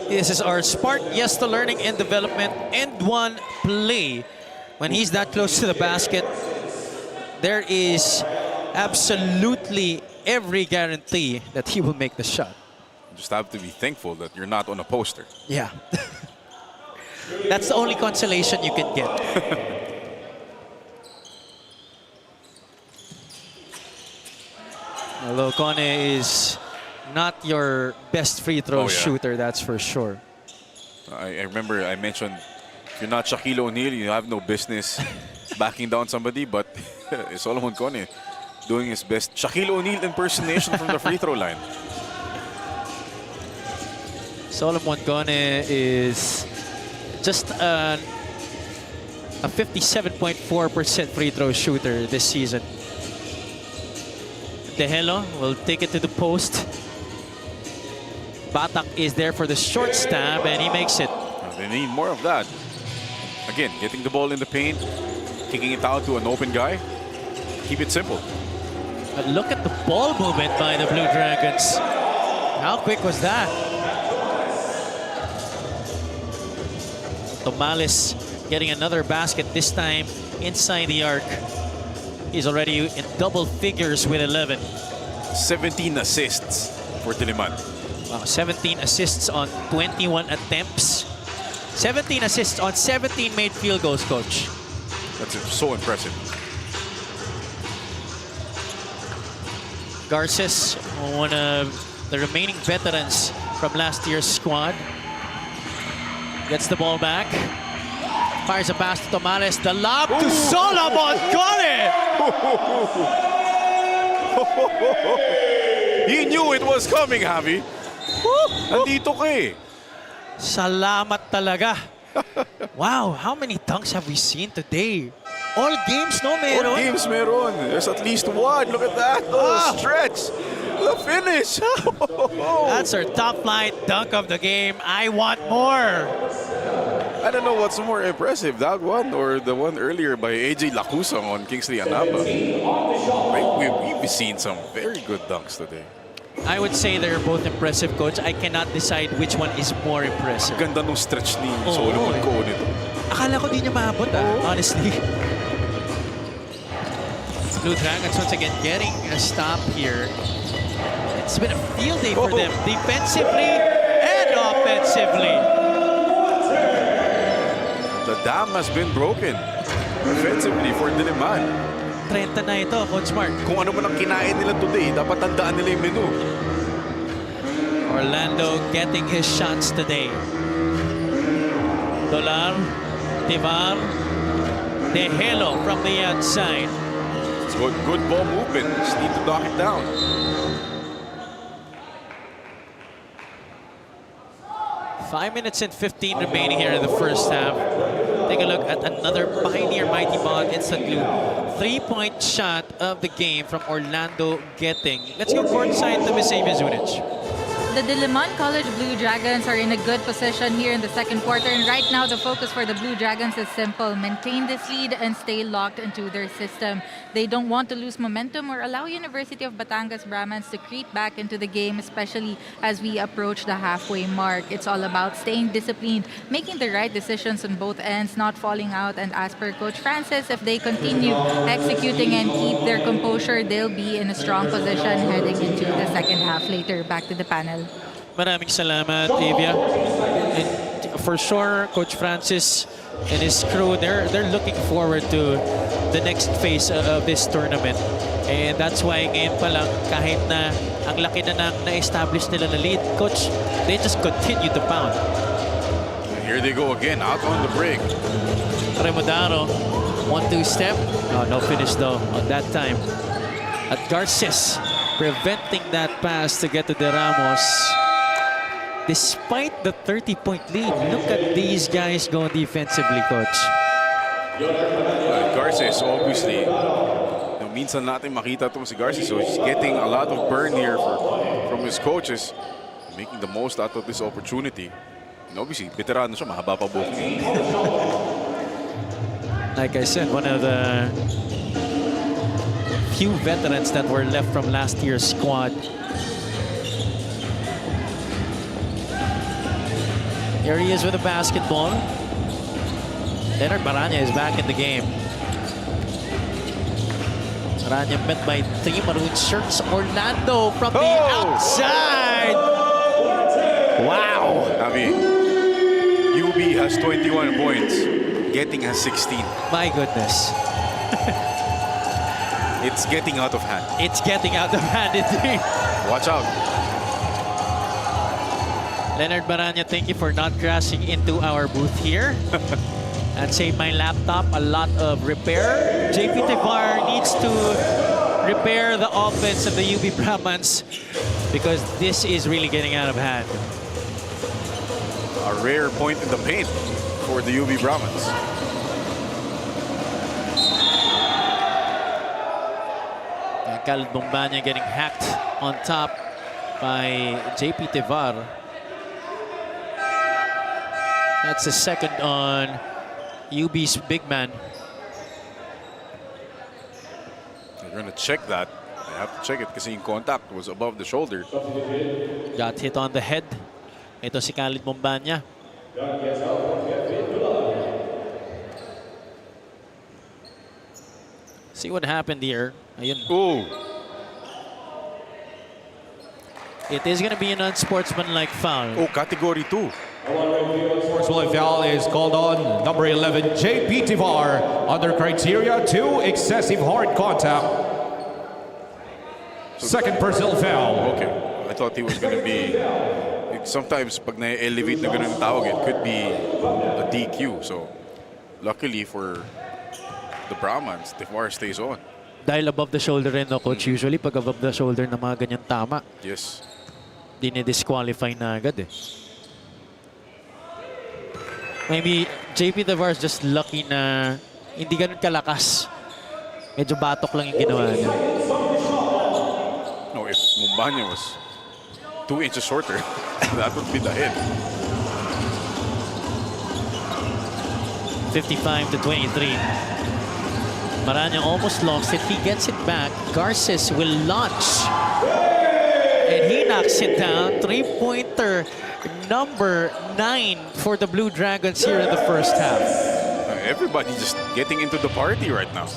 This is our Spark Yes to Learning and Development end-one play. When he's that close to the basket, there is absolutely every guarantee that he will make the shot. You just have to be thankful that you're not on a poster. Yeah. That's the only consolation you can get. Although Kone is not your best free throw shooter, that's for sure. I remember I mentioned if you're not Shaquille O'Neal, you have no business backing down somebody, but Solomon Kone doing his best Shaquille O'Neal impersonation from the free throw line. Solomon Kone is just a 57.4% free throw shooter this season. De Helo will take it to the post. Batak is there for the short stab, and he makes it. They need more of that. Again, getting the ball in the paint, kicking it out to an open guy. Keep it simple. But look at the ball movement by the Blue Dragons. How quick was that? Tomales getting another basket, this time inside the arc. He's already in double figures with 11. 17 assists for Diliman. Wow, 17 assists on 21 attempts. 17 assists on 17 made field goals, coach. That's so impressive. Garces, one of the remaining veterans from last year's squad. Gets the ball back. Fires a pass to Tomales. The lob to Solomon. Got it! He knew it was coming, Javi. Nandito ka eh. Salamat talaga. Wow, how many dunks have we seen today? All games, no, meron? All games meron. There's at least one. Look at that. Oh, stretch. The finish. That's our top flight dunk of the game. I want more. I don't know what's more impressive, that one or the one earlier by AJ Lacusang on Kingsley Anaba. We've seen some very good dunks today. I would say they're both impressive, coach. I cannot decide which one is more impressive. Ganda nung stretch ni Solomon ko nito. Akala ko di niya maabot, honestly. Blue Dragons once again getting a stop here. It's been a field day for them, defensively and offensively. The dam has been broken offensively for Diliman. 30 na ito, Coach Mark. Kung ano man ang kinain nila today, dapat tandaan nila yung menu. Orlando getting his shots today. Dolar, Tivar, De Helo from the outside. It's good ball movement. Just need to knock it down. Five minutes and 15 remaining here in the first half. Take a look at another Pioneer Mighty Bond instant glue. 3-point shot of the game from Orlando Getting. Let's go courtside to Miss Amy Zunich. The Diliman College Blue Dragons are in a good position here in the second quarter, and right now the focus for the Blue Dragons is simple: maintain this lead and stay locked into their system. They don't want to lose momentum or allow University of Batangas Brahmans to creep back into the game, especially as we approach the halfway mark. It's all about staying disciplined, making the right decisions on both ends, not falling out, and as per Coach Francis, if they continue executing and keep their composure, they'll be in a strong position heading into the second half. Later, back to the panel. Maraming salamat, Evia. And for sure, Coach Francis and his crew, they're looking forward to the next phase of this tournament. And that's why ngayon pa lang, kahit na ang laki na na-establish nila na lead, Coach, they just continue to pound. And here they go again, out on the break. Remodaro, 1-2 step. No finish though on that time. At Garces, preventing that pass to get to De Ramos. Despite the 30-point lead, look at these guys going defensively, Coach. Garces, obviously, minsan natin makita ito si Garces, so he's getting a lot of burn here from his coaches, making the most out of this opportunity. And obviously, veterano siya, mahaba pa buhok. Like I said, one of the few veterans that were left from last year's squad. Here he is with the basketball. Leonard Baranya is back in the game. Baranya met by three maroon shirts. Orlando from the outside. Wow. Avi, UB has 21 points. Getting has 16. My goodness. It's getting out of hand. It's getting out of hand indeed. Watch out. Leonard Baranya, thank you for not crashing into our booth here. And save my laptop a lot of repair. JP Tevar needs to repair the offense of the UB Brahmans because this is really getting out of hand. A rare point in the paint for the UB Brahmans. Khaled Bombanya getting hacked on top by JP Tevar. That's the second on UB's big man. They're going to check that. They have to check it because in contact was above the shoulder. Got hit on the head. Ito si Khaled Bombanya. See what happened here. Ayun. Ooh. It is going to be an unsportsmanlike foul. Oh, category 2. Sportsmanlike foul is called on number 11, JP Tevar, under criteria 2, excessive hard contact. Second personal foul. Okay. I thought he was going to be... Sometimes pag na-elevate na ganun ang tawag, it could be a DQ. So, luckily for the Brahmans, Tevar stays on. Dahil above the shoulder rin, no, Coach. Usually, pag above the shoulder na mga ganyan tama, yes, dinidisqualify na agad eh. Maybe JP Tevar is just lucky na hindi ganun kalakas. Medyo batok lang yung ginawa niya. No, if Mumbanya was 2 inches shorter, that would be the hit. 55-23. Baranya almost lost it. He gets it back. Garces will launch. And he knocks it down. Three-pointer number 9 for the Blue Dragons here in the first half. Everybody just getting into the party right now.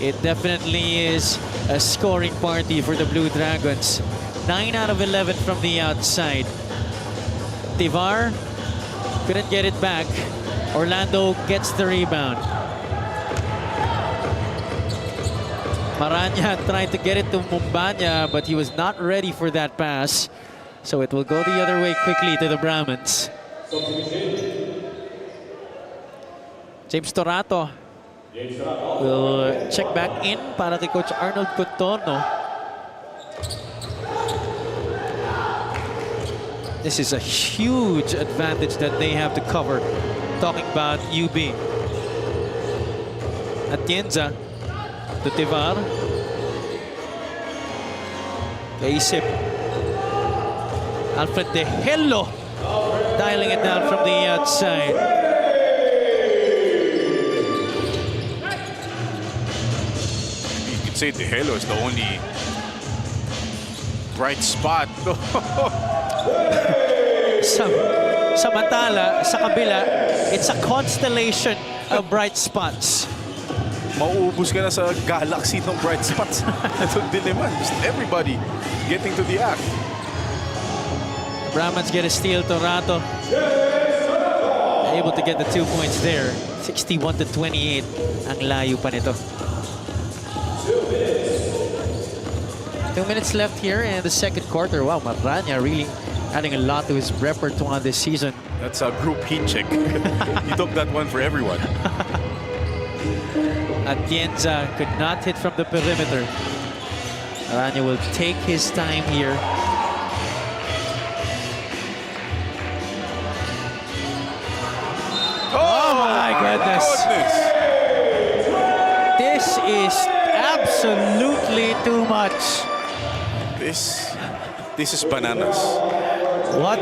It definitely is a scoring party for the Blue Dragons. 9 out of 11 from the outside. Tevar couldn't get it back. Orlando gets the rebound. Baranya tried to get it to Mumbanya, but he was not ready for that pass. So it will go the other way quickly to the Brahmans. James Torato will check back in para kay Coach Arnold Contorno. This is a huge advantage that they have to cover. Talking about UB. Atienza to Tevar. Kaisip. Alfred De Hello dialing it down from the outside. You could say De Hello is the only bright spot. Samantala, sa kabila, it's a constellation of bright spots. Mauubos ka na sa galaxy ng bright spots. Itong Diliman. Just everybody getting to the act. Brahmans get a steal. Torato able to get the 2 points there. 61-28 ang layo pa nito. 2 minutes left here in the second quarter. Wow, Maranya really adding a lot to his repertoire this season. That's a group heat check. He took that one for everyone. Atienza could not hit from the perimeter. Maranya will take his time here. Oh my goodness. This is absolutely too much. This is bananas. What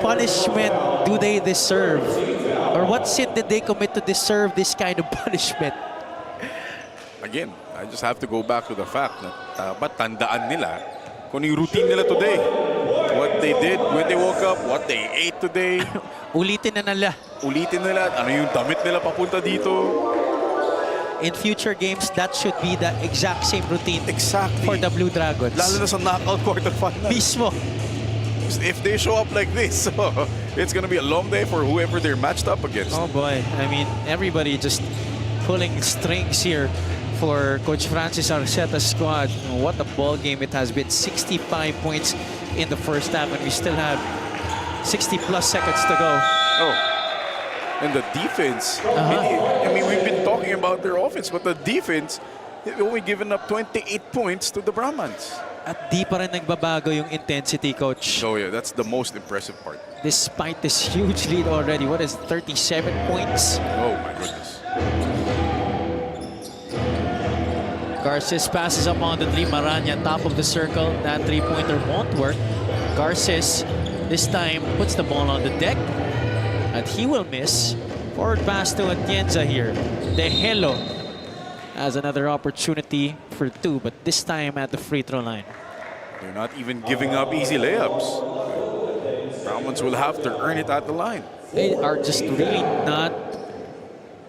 punishment do they deserve? Or what sin did they commit to deserve this kind of punishment? Again, I just have to go back to the fact na dapat tandaan nila kung yung routine nila today. What they did when they woke up, what they ate today. Ulitin na nila. Ulitin nila, ano yung damit nila papunta dito. In future games, that should be the exact same routine Exactly. for the Blue Dragons. Lalo na sa knockout quarterfinal. Mismo. If they show up like this, it's gonna be a long day for whoever they're matched up against. Oh boy, I mean, everybody just pulling strings here for Coach Francis Arceta's squad. What a ball game it has been. 65 points in the first half, and we still have 60 plus seconds to go. Oh, and the defense. I mean, we've been talking about their offense, but the defense, they've only given up 28 points to the Brahmans. At di pa rin nagbabago yung intensity, Coach. So yeah, that's the most impressive part. Despite this huge lead already. What is 37 points? Oh my goodness. Garces passes up on the three. Maranya, top of the circle. That three-pointer won't work. Garces, this time, puts the ball on the deck. And he will miss. Forward pass to Atienza here. De Hello has another opportunity for two, but this time at the free throw line. They're not even giving up easy layups. Brahmans will have to earn it at the line. They are just really not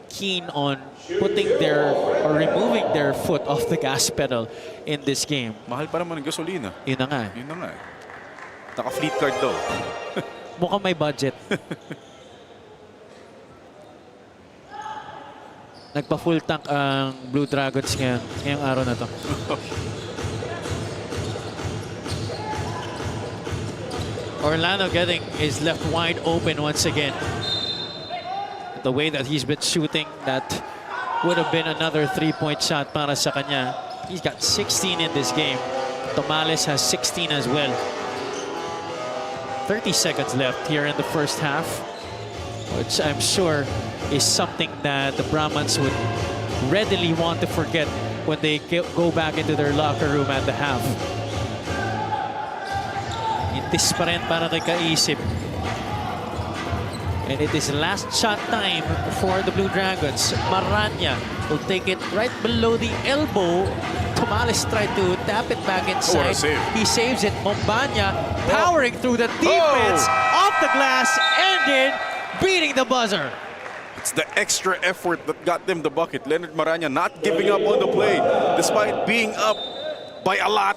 keen on putting their or removing their foot off the gas pedal in this game. Mahal pa naman ang gasolina. Yun na nga. Yun na nga. Naka-fleet card daw. Mukhang may budget. Nagpa-full tank ang Blue Dragons ngayong araw na to. Orlando getting is left wide open once again. The way that he's been shooting, that would have been another three-point shot para sa kanya. He's got 16 in this game. Tomales has 16 as well. 30 seconds left here in the first half, which I'm sure is something that the Brahmans would readily want to forget when they go back into their locker room at the half. Itis pa rin para kay Kaisip. And it is last shot time for the Blue Dragons. Maranya will take it right below the elbow. Tomales tried to tap it back inside. He saves it. Mombanya powering through the defense. Off the glass and in, beating the buzzer. It's the extra effort that got them the bucket. Leonard Maranya not giving up on the play despite being up by a lot.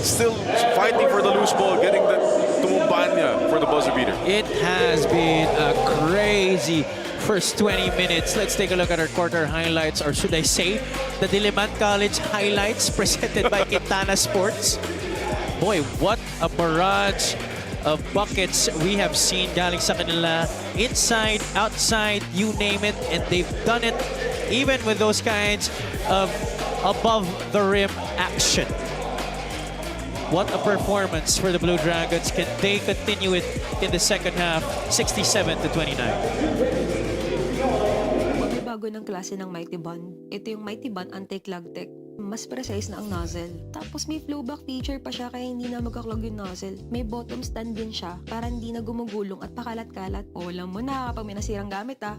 Still fighting for the loose ball, getting the Tumumbanya for the buzzer beater. It has been a crazy first 20 minutes. Let's take a look at our quarter highlights, or should I say, the Diliman College highlights presented by Quintana Sports. Boy, what a barrage of buckets we have seen galing sa kanila. Inside, outside, you name it, and they've done it even with those kinds of above-the-rim action. What a performance for the Blue Dragons. Can they continue it in the second half? 67-29. Bago ng klase ng Mighty Bond. Ito yung Mighty Bond Anti-Clog Tech. Mas precise na ang nozzle. Tapos may flowback feature pa siya kaya hindi na magkaklog yung nozzle. May bottom stand din siya para hindi na gumugulong at pakalat-kalat. O alam mo na kapag may nasirang gamit ah.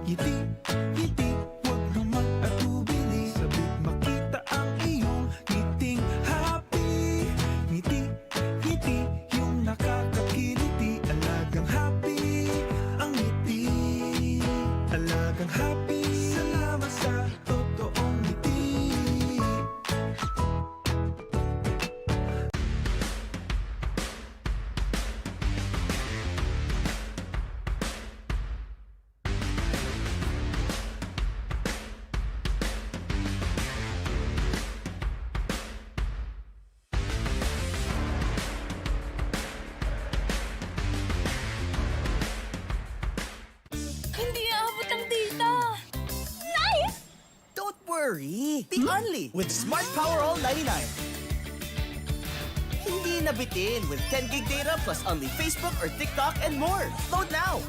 Ngiti, ngiti, huwag kang mag-atubili. Sabik makita ang iyong ngiting happy. Ngiti, ngiti, yung nakakakiliti. Alagang happy, ang ngiti. Alagang happy, salamat sa totoong ngiti. Hindi aabot ang data. Nice! Don't worry! The only with Smart Power All 99. Hindi nabitin with 10 gig data plus only Facebook or TikTok and more. Load now!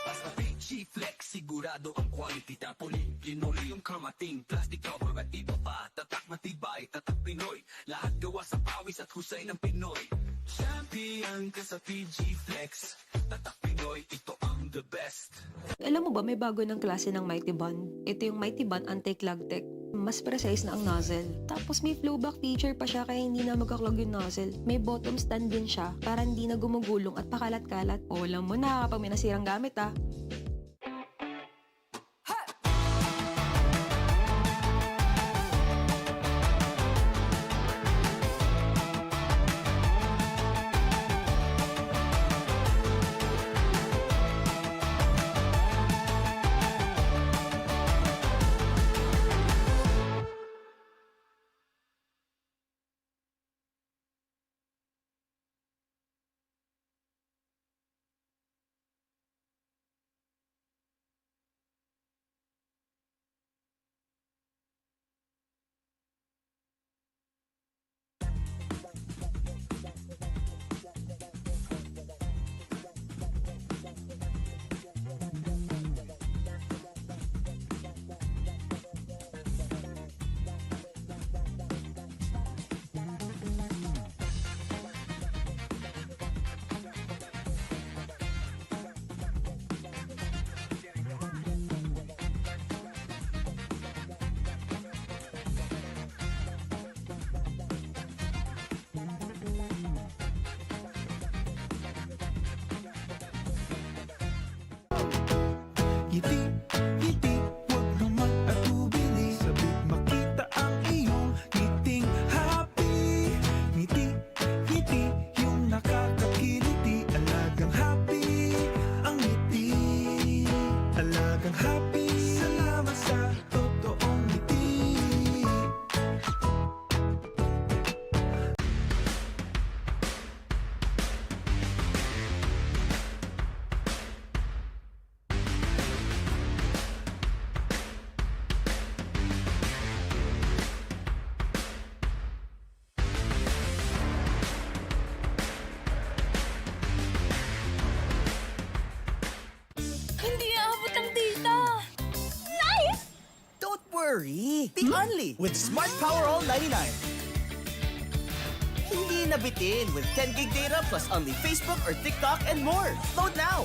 Basta PG Flex, sigurado ang quality. Tapoli, linoleum, kamating, plastic cover at iba pa. Tatak matibay, tatak Pinoy. Lahat gawa sa pawis at husay ng Pinoy. Champion ka sa PG Flex. Tatak Pinoy, ito ang the best. Alam mo ba may bago ng klase ng Mighty Bond? Ito yung Mighty Bond Anti-Clog Tech. Mas precise na ang nozzle. Tapos may flowback feature pa siya kaya hindi na magkaklog yung nozzle. May bottom stand din siya para hindi na gumugulong at pakalat-kalat. O alam mo na kapag may nasirang gamit ah. worry. Be only with Smart Power All 99. Hindi nabitin with 10 gig data plus only Facebook or TikTok and more. Load now!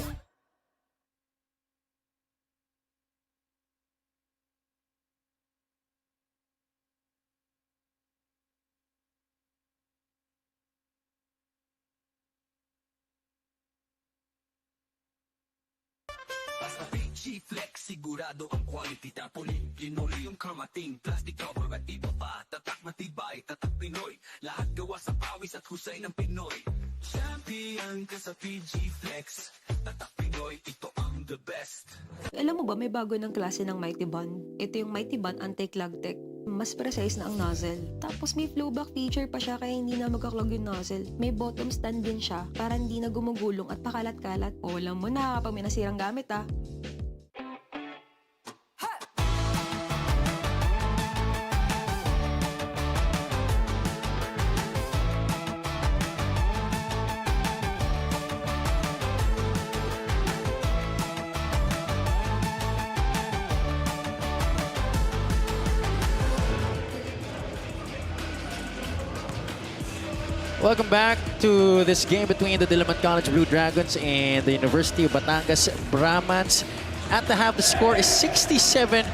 Basta PG Flex, sigurado ang quality tapoli. Linoleum, karmating, plastic cover at iba pa. Tatak matibay, tatak Pinoy. Lahat gawa sa pawis at husay ng Pinoy. Champion ka sa PG Flex. Tatak Pinoy, ito ang the best. Alam mo ba, may bago ng klase ng Mighty Bond. Ito yung Mighty Bond Anti-Clog Tech. Mas precise na ang nozzle. Tapos may flowback feature pa siya kaya hindi na magkaklog yung nozzle. May bottom stand din siya para hindi na gumugulong at pakalat-kalat. O alam mo na kapag may nasirang gamit ah. Welcome back to this game between the Diliman College Blue Dragons and the University of Batangas Brahmans. At the half, the score is 67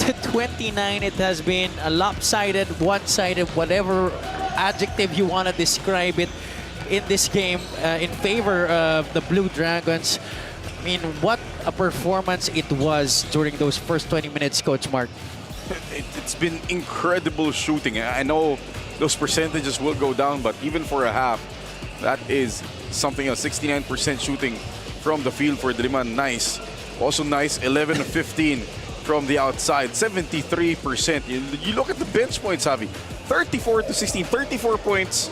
to 29. It has been a lopsided, one-sided, whatever adjective you want to describe it in this game in favor of the Blue Dragons. I mean, what a performance it was during those first 20 minutes, Coach Mark. It's been incredible shooting. I know those percentages will go down, but even for a half, that is something else. 69% shooting from the field for Diliman. Nice. Also nice, 11 of 15 from the outside, 73%. You look at the bench points, Javi. 34 to 16, 34 points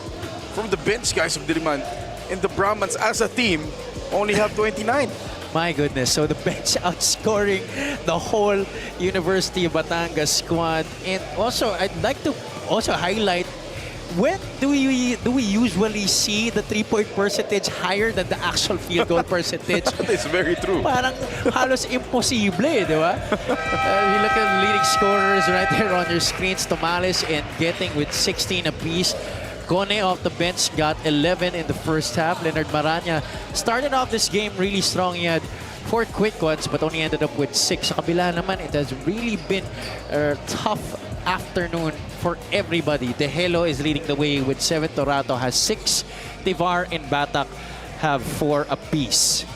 from the bench guys of Diliman. And the Brahmans as a team only have 29. My goodness, so the bench outscoring the whole University of Batangas squad. And also, I'd like to also highlight, when do we usually see the 3-point percentage higher than the actual field goal percentage? It's very true. Parang halos imposible, di ba? You look at the leading scorers right there on your screens. Tomales and getting with 16 apiece. Gone off the bench got 11 in the first half. Leonard Maranya started off this game really strong. He had 4 quick ones but only ended up with 6. Sa kabila naman, it has really been a tough afternoon for everybody. De Helo is leading the way with 7. Torato has 6. Tivar and Batak have 4 apiece.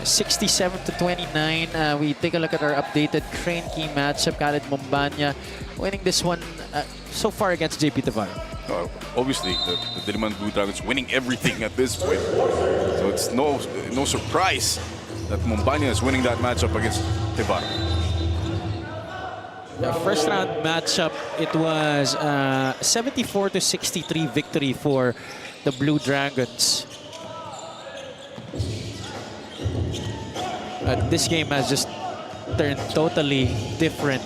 67 to 29. We take a look at our updated Crane Key matchup. Khaled Mombanya winning this one so far against JP Tivar. Obviously, the Diliman Blue Dragons winning everything at this point. So it's no surprise that Mombanya is winning that matchup against Tivar. The first round matchup, it was 74 to 63 victory for the Blue Dragons. This game has just turned totally different.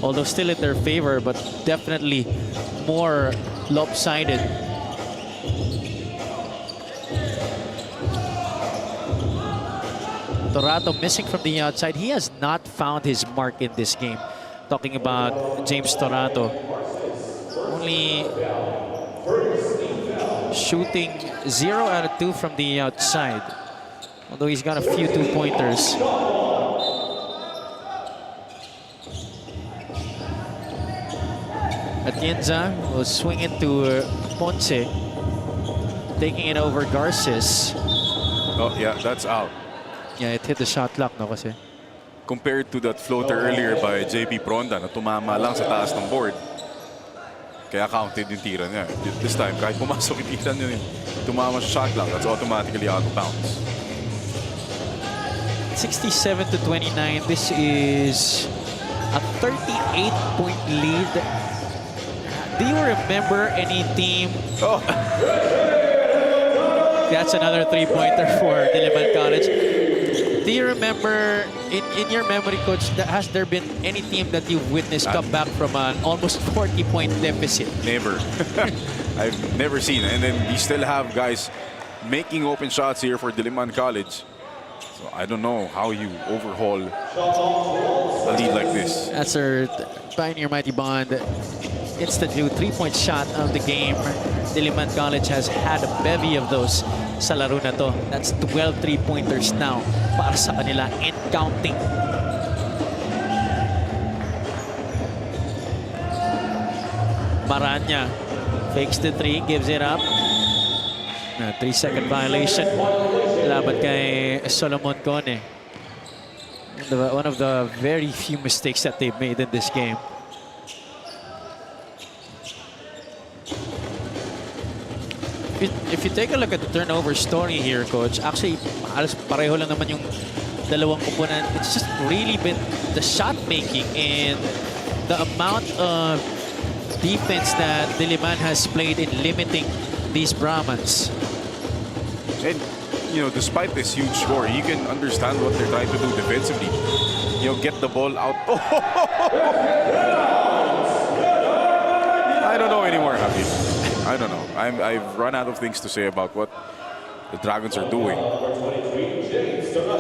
Although still in their favor, but definitely more lopsided. Torato missing from the outside. He has not found his mark in this game. Talking about James Torato. Only shooting 0 out of 2 from the outside. Although he's got a few 2-pointers. Atienza will swing it to Ponce. Taking it over Garces. Oh, yeah, that's out. Yeah, it hit the shot clock, no, kasi. Compared to that floater earlier by JP Pronda na tumama lang sa taas ng board. Kaya counted yung tira niya. This time, kahit pumasok yung tira niya, tumama sa shot clock, that's automatically out of bounds. 67 to 29. This is a 38-point lead. Do you remember any team? Oh. That's another 3-pointer for Diliman College. Do you remember, in your memory, Coach, has there been any team that you've witnessed come back from an almost 40-point deficit? Never. I've never seen. And then we still have guys making open shots here for Diliman College. So I don't know how you overhaul a lead like this. That's our Pioneer Mighty Bond instant new 3-point shot of the game. Diliman College has had a bevy of those sa laro na to. That's 12 3-pointers now para sa kanila and counting. Maranya fakes the 3, gives it up. 3-second violation. Laban kay Solomon Cone. One of the very few mistakes that they've made in this game. If you take a look at the turnover story here, Coach, actually, halos pareho lang naman yung dalawang kupunan. It's just really been the shot making and the amount of defense that Diliman has played in limiting these Brahmans. And, you know, despite this huge score, you can understand what they're trying to do defensively. You know, get the ball out. I don't know anymore, Habib. I don't know. I've run out of things to say about what the Dragons are doing.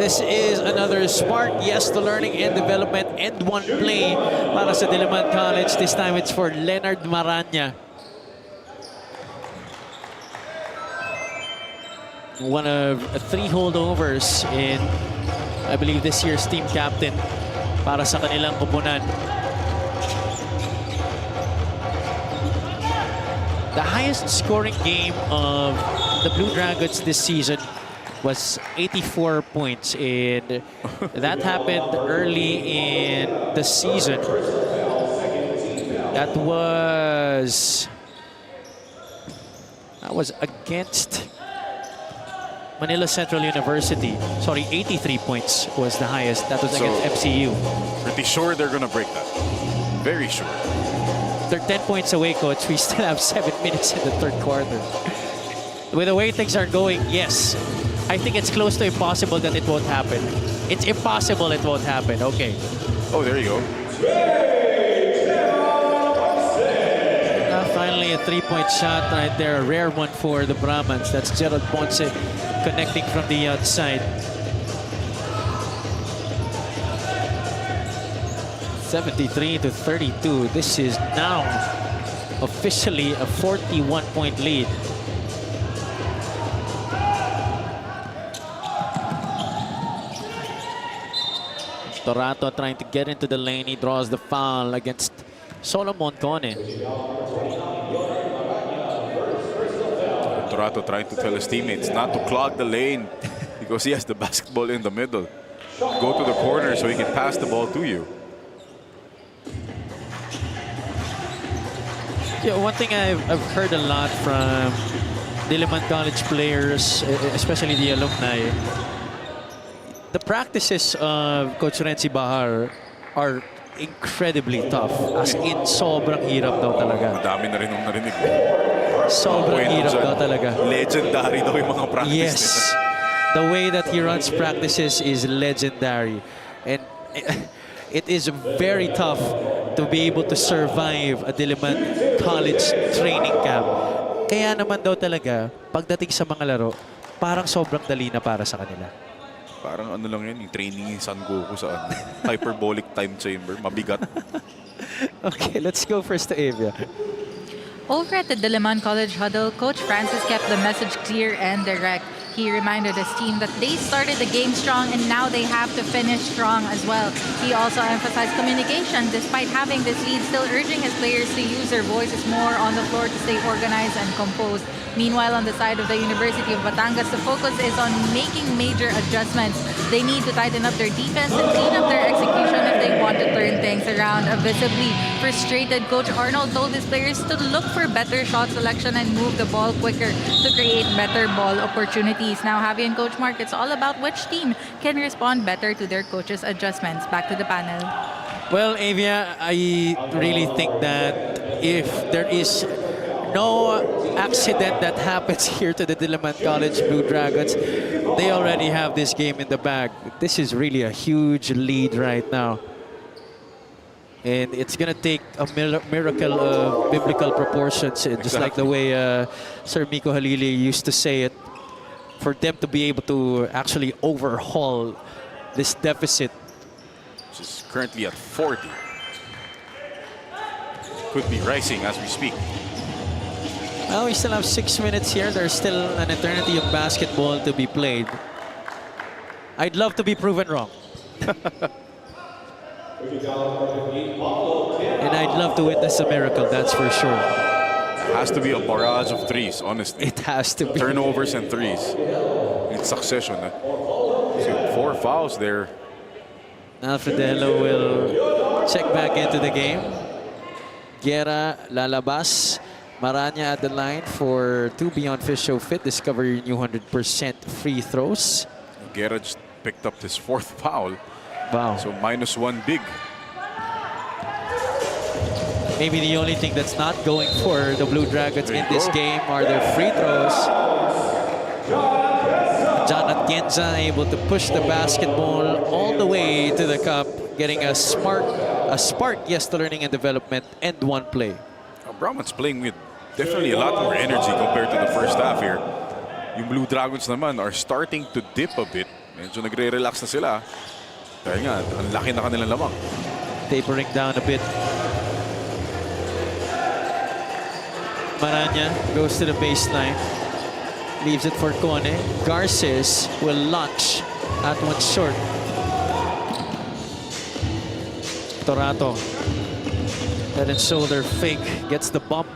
This is another smart yes to learning and development and one play para sa Diliman College. This time it's for Leonard Maranya. One of 3 holdovers in, I believe, this year's team captain para sa kanilang kupunan. The highest scoring game of the Blue Dragons this season was 84 points, and that happened early in the season. That was against Manila Central University. Sorry, 83 points was the highest. That was against FCU. Pretty sure they're gonna break that. Very sure. They're 10 points away, Coach. We still have 7 minutes in the third quarter. With the way things are going, yes. I think it's close to impossible that it won't happen. It's impossible it won't happen. Okay. Oh, there you go. Finally, a 3-point shot right there. A rare one for the Brahmans. That's Gerald Ponce connecting from the outside. 73-32. This is now officially a 41-point lead. Torato trying to get into the lane. He draws the foul against Solomon Cone. Torato trying to tell his teammates not to clog the lane because he has the basketball in the middle. Go to the corner so he can pass the ball to you. Yeah, one thing I've heard a lot from Diliman College players, especially the alumni, the practices of Coach Renzi Bahar are incredibly tough. As in, sobrang hirap daw talaga. Madami na rin nung narinig. Sobrang hirap daw talaga. Legendary daw yung mga practices. Yes. The way that he runs practices is legendary. And it is very tough to be able to survive a Diliman College training camp. Kaya naman daw talaga, pagdating sa mga laro, parang sobrang dali na para sa kanila. Parang ano lang yan, yung training ni San Goku sa hyperbolic time chamber. Mabigat. Okay, let's go first to Avia. Over at the Diliman College huddle, Coach Francis kept the message clear and direct. He reminded his team that they started the game strong and now they have to finish strong as well. He also emphasized communication despite having this lead, still urging his players to use their voices more on the floor to stay organized and composed. Meanwhile, on the side of the University of Batangas, the focus is on making major adjustments. They need to tighten up their defense and clean up their execution if they want to turn things around. A visibly frustrated Coach Arnold told his players to look for better shot selection and move the ball quicker to create better ball opportunities. Now, Javi and Coach Mark, it's all about which team can respond better to their coach's adjustments. Back to the panel. Well, Avia, I really think that if there is no accident that happens here to the Diliman College Blue Dragons, they already have this game in the bag. This is really a huge lead right now. And it's going to take a miracle of biblical proportions, just like the way Sir Miko Halili used to say it, for them to be able to actually overhaul this deficit. Which is currently at 40. Could be rising as we speak. Well, we still have 6 minutes here. There's still an eternity of basketball to be played. I'd love to be proven wrong. And I'd love to witness a miracle, that's for sure. It has to be a barrage of threes, honestly. It has to be. Turnovers and threes in succession. So 4 fouls there. Alfredello will check back into the game. Guerra lalabas. Maranya at the line for 2 beyond fish show fit. Discover your new 100% free throws. Guerra just picked up his 4th foul. Wow. So -1 big. Maybe the only thing that's not going for the Blue Dragons in this game are their free throws. John Atienza able to push the basketball all the way to the cup, getting a spark, yes, to learning and development, and 1 play. Brahmans playing with definitely a lot more energy compared to the first half here. Yung Blue Dragons naman are starting to dip a bit. Medyo nagre-relax na sila. Dahil nga, ang laki na kanilang lamang. Tapering down a bit. Maranya goes to the baseline. Leaves it for Cone. Garces will launch at 1 short. Torato. Head and shoulder fake. Gets the bump.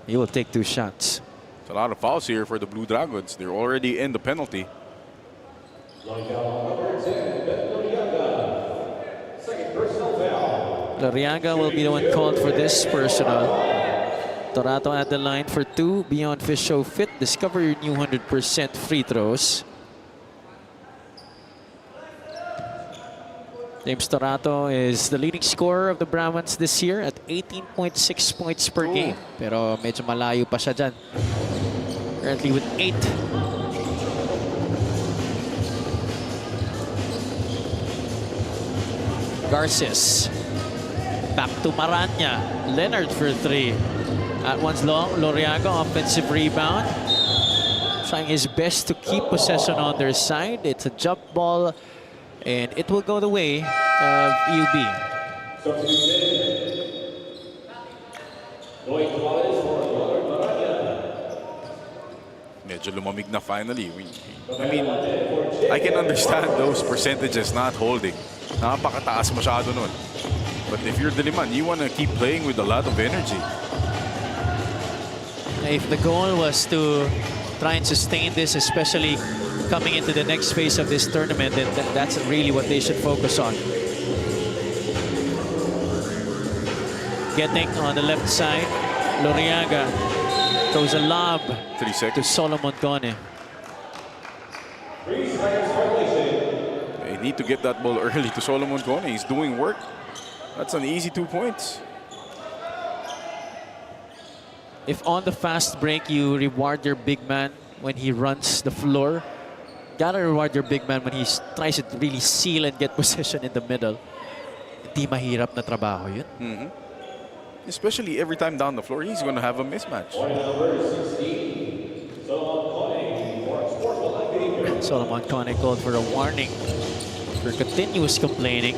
He will take 2 shots. It's a lot of fouls here for the Blue Dragons. They're already in the penalty. Lariaga will be the one called for this personal. Torato at the line for 2 beyond fish show fit. Discover your new 100% free throws. James Torato is the leading scorer of the Brahmans this year at 18.6 points per game. Pero medyo malayo pa siya dyan. Currently with 8. Garces. Back to Maranya. Leonard for 3. At once long, Loriaga offensive rebound. Trying his best to keep possession on their side. It's a jump ball, and it will go the way of UB. Medyo lumamig na finally. I mean, I can understand those percentages not holding. Napakataas masyado nun. But if you're Diliman, you want to keep playing with a lot of energy. If the goal was to try and sustain this, especially coming into the next phase of this tournament, then that's really what they should focus on. Getting on the left side, Loriaga throws a lob 3 seconds. to Solomon Cone. They need to get that ball early to Solomon Cone. He's doing work. That's an easy 2 points. If on the fast break you reward your big man when he runs the floor, gotta reward your big man when he tries to really seal and get possession in the middle. Hindi mahirap na trabaho yun. Especially every time down the floor, he's going to have a mismatch. Solomon Cone called for a warning for continuous complaining.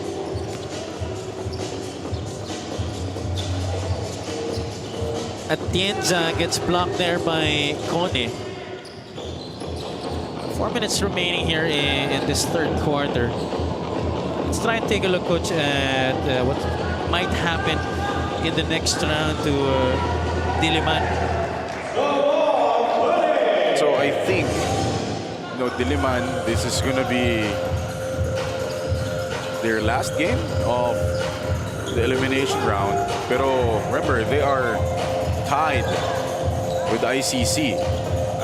Atienza gets blocked there by Cone. 4 minutes remaining here in this 3rd quarter. Let's try and take a look, Coach, at what might happen in the next round to Diliman. So I think, Diliman, this is going to be their last game of the elimination round. Pero remember, they are tied with the ICC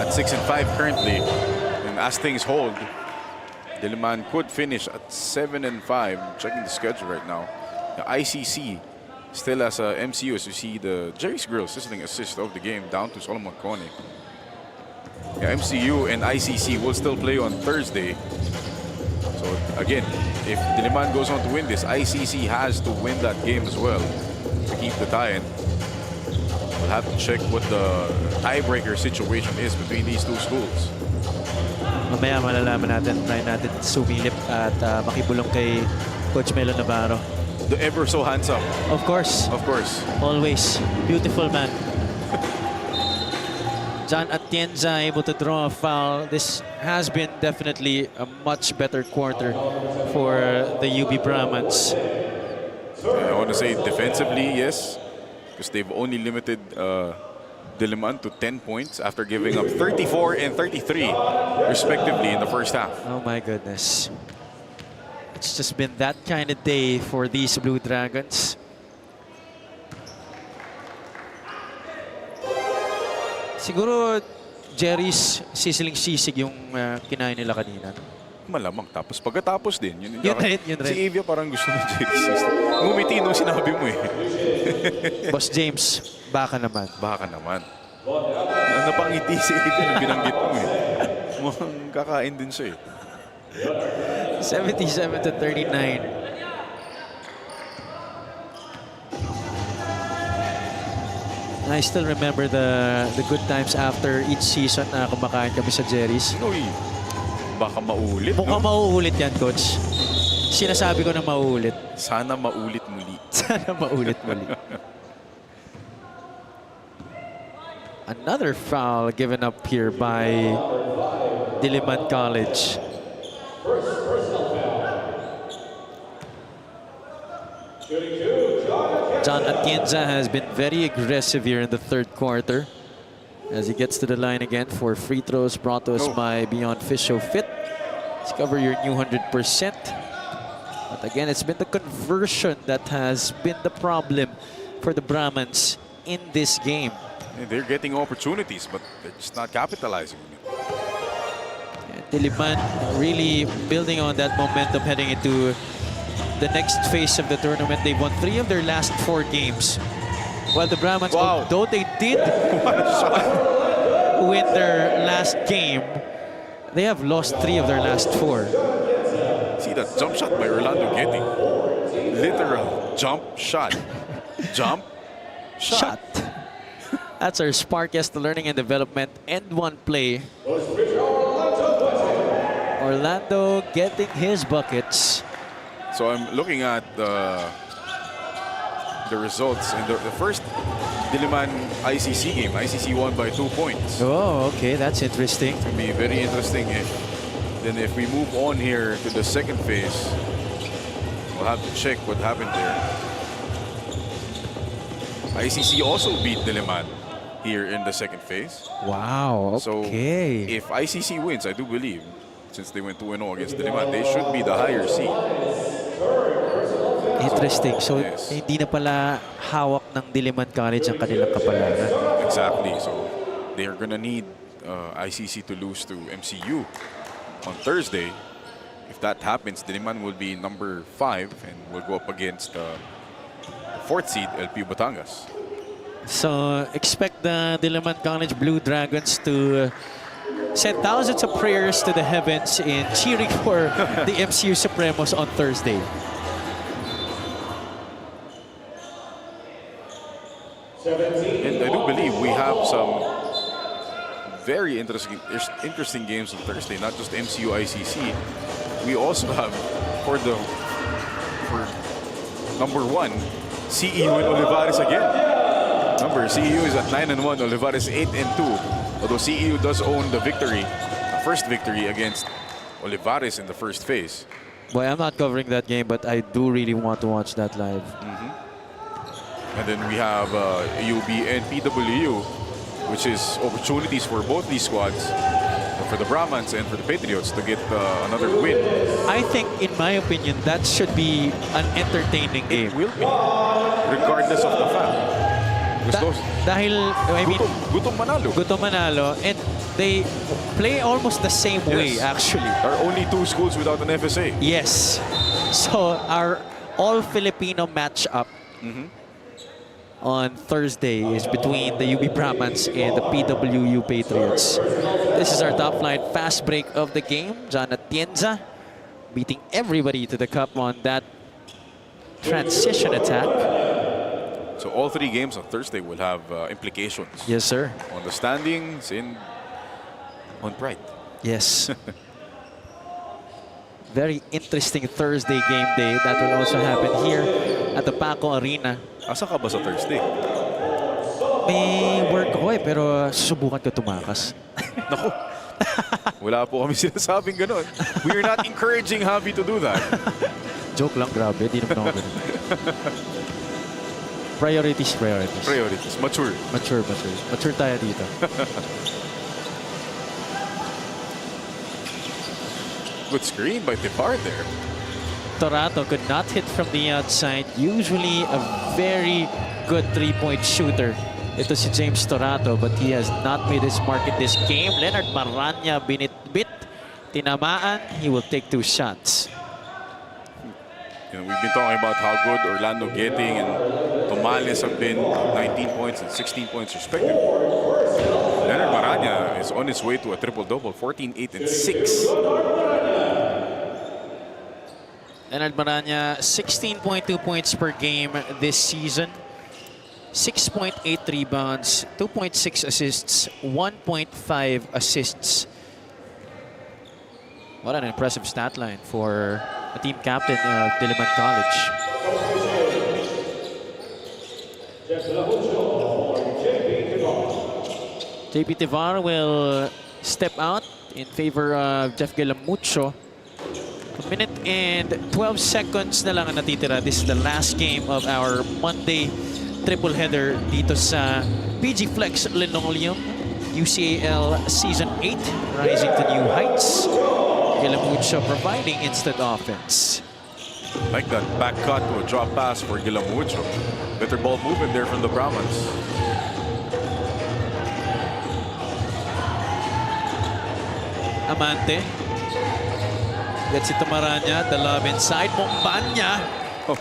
at 6-5 currently. And as things hold, Diliman could finish at 7-5. Checking the schedule right now. The ICC still has a MCU, as you see the Jerry's Grill sizzling assist of the game down to Solomon Cone. Yeah, MCU and ICC will still play on Thursday. So again, if Diliman goes on to win this, ICC has to win that game as well to keep the tie. We'll have to check what the tiebreaker situation is between these 2 schools. Mamaya malalaman natin, try natin sumilip at makibulong kay Coach Melo Navarro. The ever so handsome. Of course. Of course. Always. Beautiful man. John Atienza able to draw a foul. This has been definitely a much better quarter for the UB Brahmans. I want to say defensively, yes, because they've only limited Diliman to 10 points after giving up 34 and 33 respectively in the first half. Oh my goodness. It's just been that kind of day for these Blue Dragons. Siguro Jerry's sisiling-sisig yung kinain nila kanina. Malamang. Tapos pagkatapos din. Yun rin. Si Avia parang gusto ng Jerry's. Ngumiti nung sinabi mo eh. Boss James, baka naman. Baka naman. Napangiti si Avia na binanggit mo eh. Mukhang kakain din siya eh. 77 to 39. I still remember the good times after each season na kumakain kami sa Jerry's. Uy, baka maulit, Mukhang no? mauulit yan, Coach. Sinasabi ko na mauulit. Sana maulit muli. Sana maulit muli. Another foul given up here by Diliman College. John Atienza has been very aggressive here in the third quarter as he gets to the line again for free throws brought to us by Beyond Fisho Fit. Discover your new 100%. But again, it's been the conversion that has been the problem for the Brahmans in this game. They're getting opportunities, but they're just not capitalizing on it. Diliman really building on that momentum heading into the next phase of the tournament. They've won 3 of their last 4 games. While the Brahmans, although they did win their last game, they have lost 3 of their last 4. See that jump shot by Orlando Getty. Literal jump shot. Jump shot. That's our Spark Yes to Learning and Development End 1 play. Orlando getting his buckets. So I'm looking at the results in the first Diliman ICC game. ICC won by 2 points. Oh, okay, that's interesting. It's going to be very interesting. Then if we move on here to the second phase, we'll have to check what happened there. ICC also beat Diliman here in the second phase. Wow, okay. So if ICC wins, I do believe, since they went 2-0 against Diliman, they should be the higher seed. Interesting. So, Yes. hindi na pala hawak ng Diliman College ang kanilang kapalaran. Exactly. So they are gonna need ICC to lose to MCU on Thursday. If that happens, Diliman will be number 5 and will go up against the 4th seed LP Batangas. So, expect the Diliman College Blue Dragons to send thousands of prayers to the heavens in cheering for the MCU Supremos on Thursday. And I do believe we have some very interesting games on Thursday, not just MCU ICC. We also have for number 1, CEU and Olivares again. Remember, CEU is at 9-1, Olivares 8-2. Although CEU does own the victory, the first victory against Olivares in the first phase. Boy, I'm not covering that game, but I do really want to watch that live. And then we have UB and PWU, which is opportunities for both these squads, for the Brahmans and for the Patriots, to get another win. I think, in my opinion, that should be an entertaining game. It will be, regardless of the fact. Dahil, I mean, Gutom manalo. Gutom manalo, and they play almost the same way, actually. There are only 2 schools without an FSA. Yes. So, our all-Filipino matchup on Thursday is between the UB Brahmans and the PWU Patriots. This is our top flight fast break of the game. John Atienza beating everybody to the cup on that transition attack. So all 3 games on Thursday will have implications. Yes, sir. On the standings and on pride. Yes. Very interesting Thursday game day that will also happen here at the Paco Arena. Asa ka ba sa Thursday? May work ako pero susubukan ko tumakas. Naku. Wala po kami sinasabing ganun. We are not encouraging Javi to do that. Joke lang, grabe. Di naman ako ganun. Priorities. Priorities. Mature. Mature tayo dito. Good screen by Tipar there. Torato could not hit from the outside. Usually a very good three-point shooter. Ito si James Torato, but he has not made his mark in this game. Leonard Maranya binitbit. Tinamaan. He will take 2 shots. You know, we've been talking about how good Orlando Getting and Tomales have been, 19 points and 16 points respectively. Leonard Maranya is on his way to a triple-double, 14, 8, and 6. Leonard Maranya, 16.2 points per game this season. 6.8 rebounds, 2.6 assists, 1.5 assists. What an impressive stat line for a team captain of Diliman College. JP Tivar will step out in favor of Jeff Gilamucho. A minute and 12 seconds na lang ang natitira. This is the last game of our Monday triple header dito sa PG Flex Linoleum UCAL Season 8, rising to new heights. Gilamucho providing instant offense. Like that back cut to a drop pass for Gilamucho. Better ball movement there from the Brahmans. Amante. Gets it to Maranya. The love inside. Mombanya. Oh.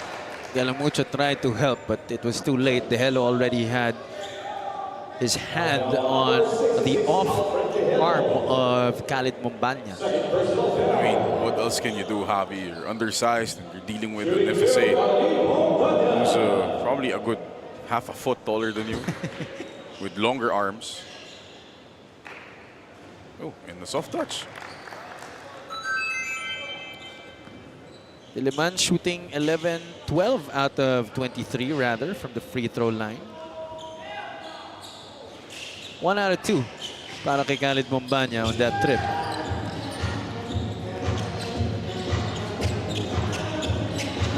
Gilamucho tried to help, but it was too late. De Hello already had his hand on the off arm of Khalid Mombanya. I mean, what else can you do, Javi? You're undersized and you're dealing with an FSA who's probably a good half a foot taller than you with longer arms. Oh, and the soft touch. Diliman shooting 12 out of 23 rather from the free throw line. 1 out of 2 para kay Khalid Mombanya on that trip.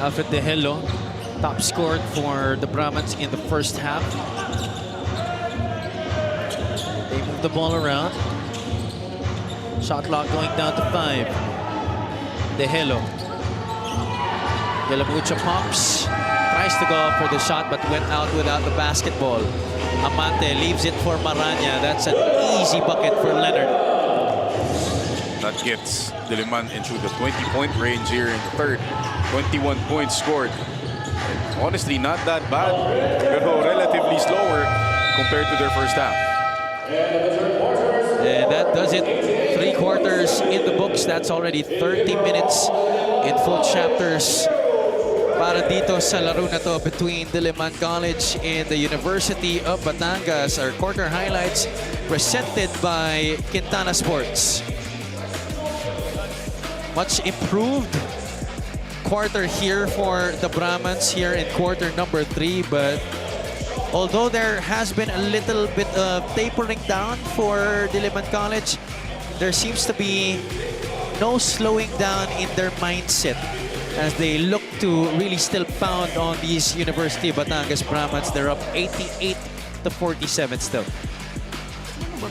Alfred De Hello, top scored for the Brahmans in the first half. They move the ball around. Shot clock going down to 5. De Hello. Gilamucho pops, tries to go for the shot but went out without the basketball. Amante leaves it for Maranya. That's an easy bucket for Leonard. That gets Diliman into the 20-point range here in the third. 21 points scored. And honestly, not that bad, pero relatively slower compared to their first half. And that does it. 3 quarters in the books. That's already 30 minutes in full chapters para dito sa laro na to between Diliman College and the University of Batangas. Our quarter highlights presented by Quintana Sports. Much improved quarter here for the Brahmans here in quarter number 3, but although there has been a little bit of tapering down for Diliman College, there seems to be no slowing down in their mindset as they look to really still pound on these University of Batangas Brahmans. They're up 88-47 still.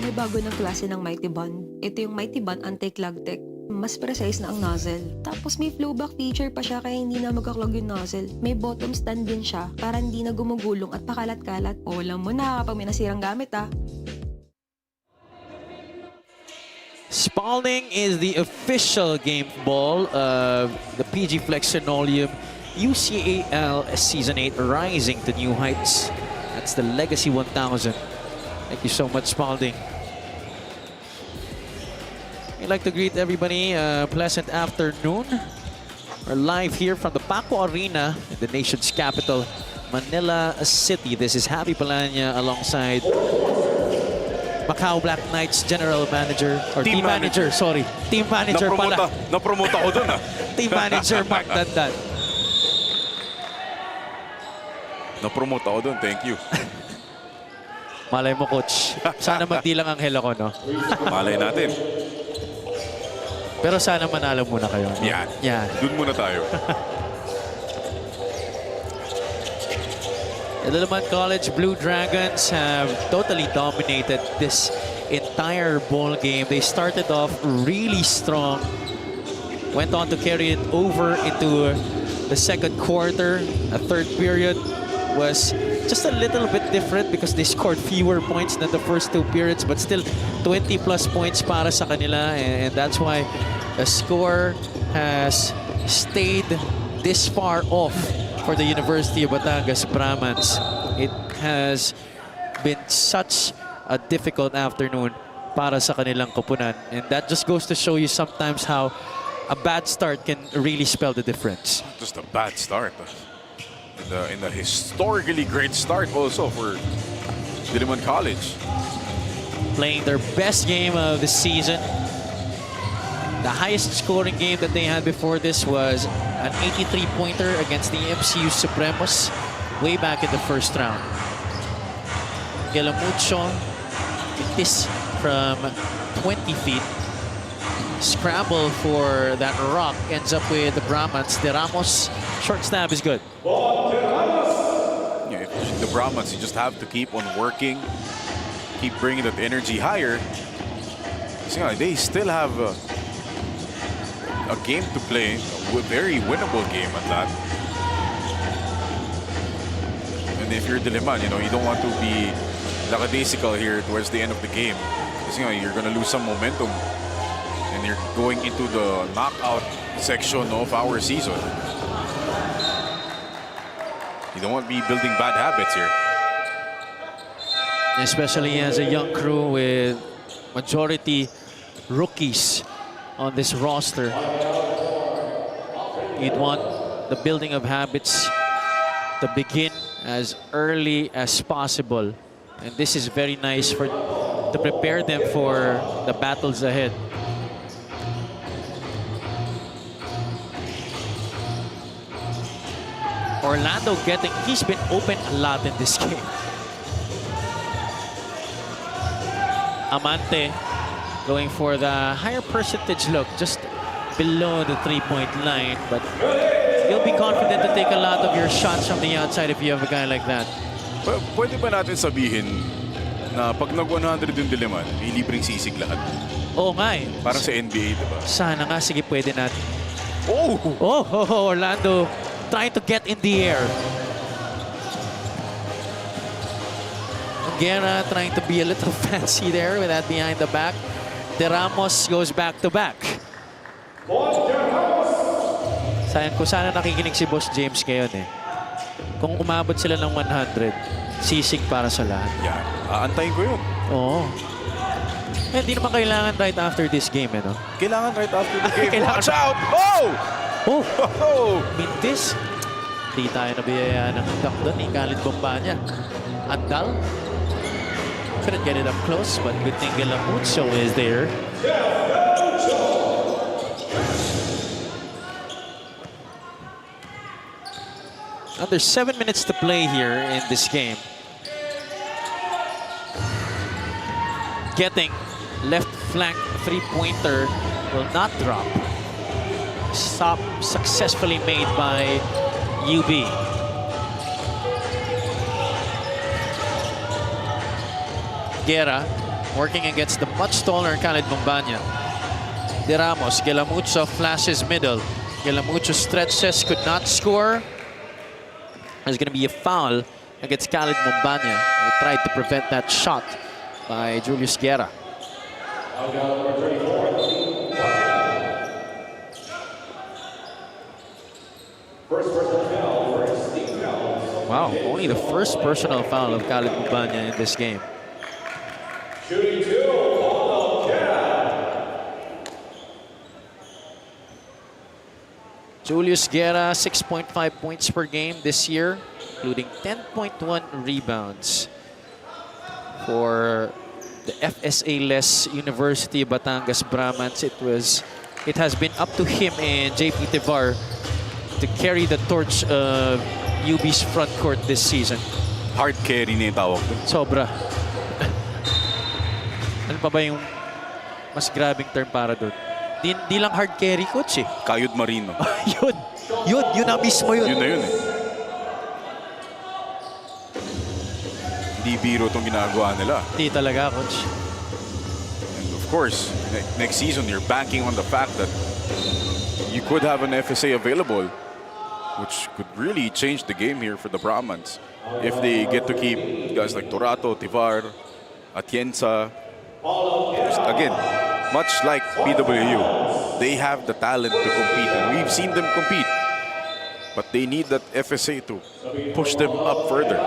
May bago ng klase ng Mighty Bond. Ito yung Mighty Bond Anti-Clog Tech. Mas precise na ang nozzle. Tapos may flowback feature pa siya kaya hindi na magkaklog yung nozzle. May bottom stand din siya para hindi na gumugulong at pakalat-kalat. O alam mo na kapag may nasirang gamit Spalding is the official game ball of the PG Flex Linoleum UCAL Season 8, rising to new heights. That's the Legacy 1000. Thank you so much, Spalding. I'd like to greet everybody a pleasant afternoon. We're live here from the Paco Arena in the nation's capital, Manila City. This is Happy Palanya alongside Macau Black Knights General Manager or Team Manager, sorry. Team Manager pala. Na-promote ako dun Team Manager Mark Dandan. Na-promote ako dun, thank you. Malay mo, coach. Sana magdilang anghel ako, no? Malay natin. Pero sana manalo muna kayo. No? Yan. Dun muna tayo. The Diliman College Blue Dragons have totally dominated this entire ball game. They started off really strong. Went on to carry it over into the second quarter. A third period was just a little bit different because they scored fewer points than the first two periods, but still 20 plus points para sa kanila, and that's why the score has stayed this far off for the University of Batangas Brahmans. It has been such a difficult afternoon para sa kanilang koponan, and that just goes to show you sometimes how a bad start can really spell the difference. Just a bad start. In the historically great start also for Diliman College. Playing their best game of the season. The highest scoring game that they had before this was an 83-pointer against the MCU Supremos way back in the first round. Gelamucho, this from 20 feet. Scramble for that rock, ends up with the Brahmans. De Ramos, short stab is good. Yeah, the Brahmans, you just have to keep on working, keep bringing that energy higher. So, they still have a game to play, a very winnable game at that. And if you're Diliman, you don't want to be lackadaisical here towards the end of the game. Because you're going to lose some momentum. And you're going into the knockout section of our season. You don't want to be building bad habits here. Especially as a young crew with majority rookies on this roster. You'd want the building of habits to begin as early as possible. And this is very nice to prepare them for the battles ahead. Orlando he's been open a lot in this game. Amante going for the higher percentage look, just below the three-point line, but you'll be confident to take a lot of your shots from the outside if you have a guy like that. Pwede ba natin sabihin na pag nag-100 yung Diliman, may libreng sisig lahat? Oo nga eh. Parang sa NBA, diba? Sana nga, sige, pwede natin. Oh! Orlando trying to get in the air. Guerra trying to be a little fancy there with that behind the back. De Ramos goes back to back. Sayang ko, sana nakikinig si Boss James ngayon eh. Kung umabot sila ng 100, sisig para sa lahat. Yan. Aantayin ko yun. Oo. Hindi naman kailangan right after this game, no? Kailangan right after the game. Watch out! Mintis. Di tayo nabiyayaan ng duck doon. Ikalit bomba niya. Andal. Couldn't get it up close, but good thing Gelamucho is there. Under 7 minutes to play here in this game. Getting left flank three-pointer will not drop. Stop successfully made by UB. Guerra working against the much taller Khalid Mumbanya. De Ramos, Gelamucho flashes middle. Gelamucho stretches, could not score. There's going to be a foul against Khalid Mumbanya. They tried to prevent that shot by Julius Guerra. Wow, only the first personal foul of Khalid Mumbanya in this game. Julius Guerra, 6.5 points per game this year, including 10.1 rebounds for the FSA-less University of Batangas Brahmans. It has been up to him and JP Tevar to carry the torch of UB's front court this season. Hard carry na yung tawag doon. Sobra. Ano pa ba yung mas grabing term para doon? Di lang hard carry, coach eh. Kayod Marino. Yun na mismo yun. Yun na yun eh. Hindi biro itong ginagawa nila. Hindi talaga, coach. And of course, next season, you're banking on the fact that you could have an FSA available, which could really change the game here for the Brahmans. If they get to keep guys like Torato, Tivar, Atienza. Again, much like PWU, they have the talent to compete, and we've seen them compete. But they need that FSA to push them up further.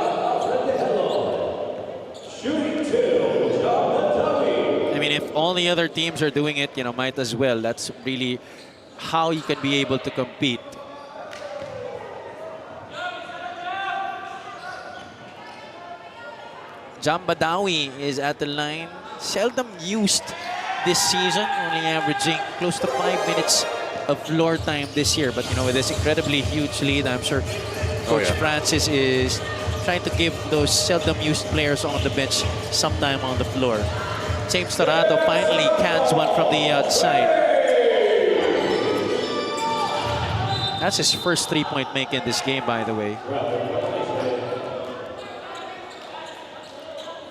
I mean, if all the other teams are doing it, might as well. That's really how you can be able to compete. Jambadawi is at the line. Seldom used this season, only averaging close to 5 minutes of floor time this year. But, with this incredibly huge lead, I'm sure Coach Francis is trying to give those seldom used players on the bench some time on the floor. James Torato finally cans one from the outside. That's his first three-point make in this game, by the way.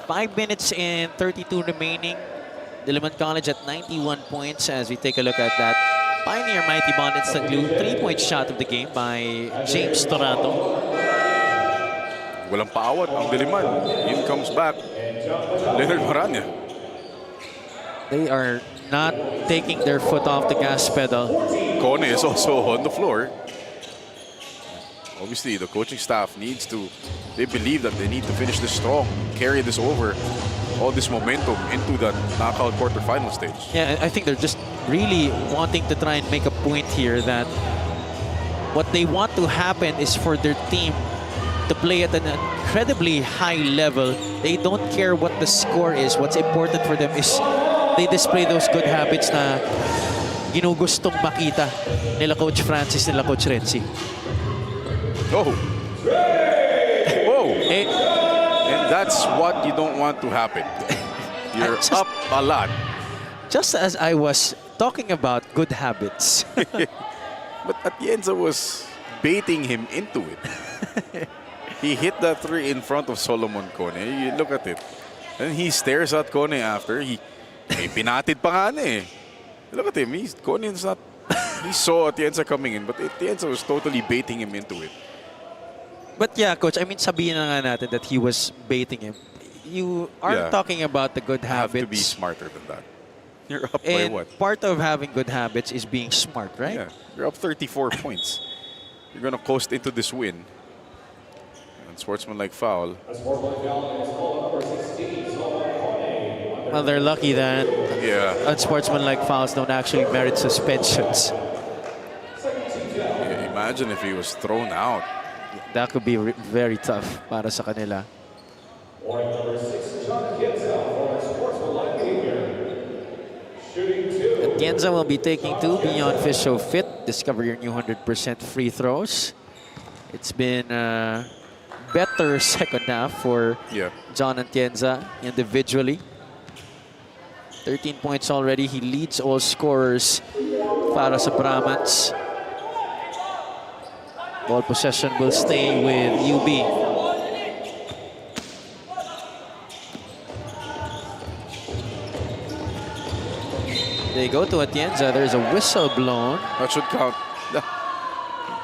5 minutes and 32 remaining. Diliman College at 91 points as we take a look at that. Pioneer Mighty Bond instant glue. 3-point shot of the game by James Torato. Walang paawat ang Diliman. In comes back Leonard Maranya. They are not taking their foot off the gas pedal. Kone is also on the floor. Obviously, the coaching staff they believe that they need to finish this strong, carry this over, all this momentum into that knockout quarterfinal stage. Yeah, I think they're just really wanting to try and make a point here that what they want to happen is for their team to play at an incredibly high level. They don't care what the score is. What's important for them is they display those good habits na ginugustong makita nila Coach Francis, nila Coach Renzi. Oh. Whoa. And that's what you don't want to happen. You're up a lot. Just as I was talking about good habits. But Atienza was baiting him into it. He hit that three in front of Solomon Kone. You look at it. And he stares at Kone after. He pinatid pa nga na eh. Look at him. Kone is not... He saw Atienza coming in, but Atienza was totally baiting him into it. But yeah, Coach, I mean, sabihin na nga natin that he was baiting him. You aren't talking about the good habits. You have to be smarter than that. You're up by And what? part of having good habits is being smart, right? Yeah, you're up 34 points. You're going to coast into this win. And sportsmanlike foul. Well, they're lucky that unsportsmanlike fouls don't actually merit suspensions. Yeah, imagine if he was thrown out. That could be very tough para sa kanila. Atienza will be taking two beyond Fish Show Fit. Discover your new 100% free throws. It's been a better second half for John Atienza individually. 13 points already. He leads all scorers para sa Brahmans. Ball possession will stay with UB. They go to Atienza. There's a whistle blown. That should count.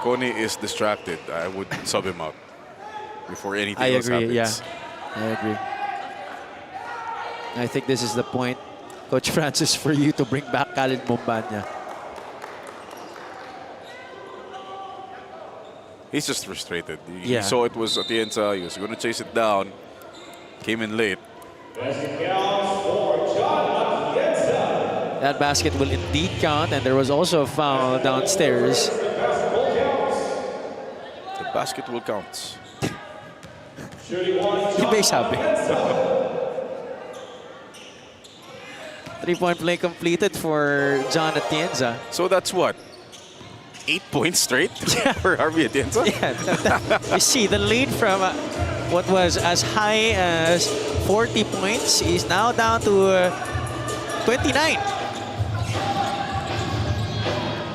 Kone is distracted. I would sub him out before anything else happens. Yeah. I agree. I think this is the point, Coach Francis, for you to bring back Khalid Mombanya. He's just frustrated. He saw it was Atienza. He was going to chase it down. Came in late. That basket will indeed count, and there was also a foul downstairs. The basket will count. 3-point play completed for John Atienza. So that's what? 8 points straight for Harvey Atienza? Yeah, you see the lead from what was as high as 40 points is now down to 29.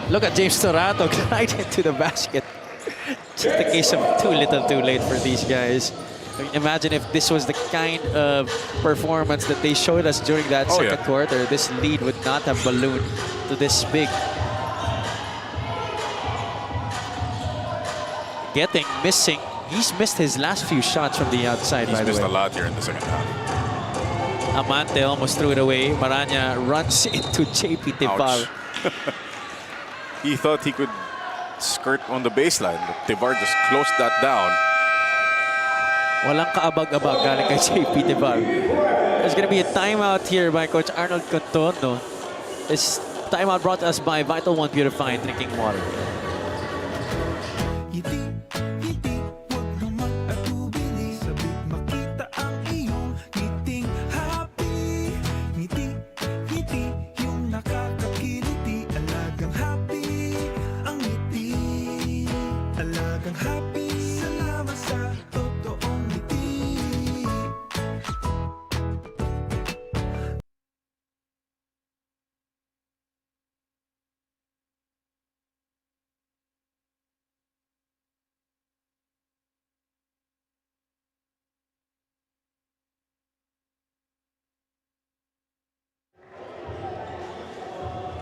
Look at James Torato right into the basket. Just a case of too little too late for these guys. I mean, imagine if this was the kind of performance that they showed us during that second quarter. This lead would not have ballooned to this big. Missing. He's missed his last few shots from the outside, by the way. He's missed a lot here in the second half. Amante almost threw it away. Maranya runs into JP Tival. He thought he could skirt on the baseline, but Tivar just closed that down. Walang kaabag-abag galing kay JP Tival. There's going to be a timeout here by Coach Arnold Contorno. This timeout brought to us by Vital One Purifying Drinking Water.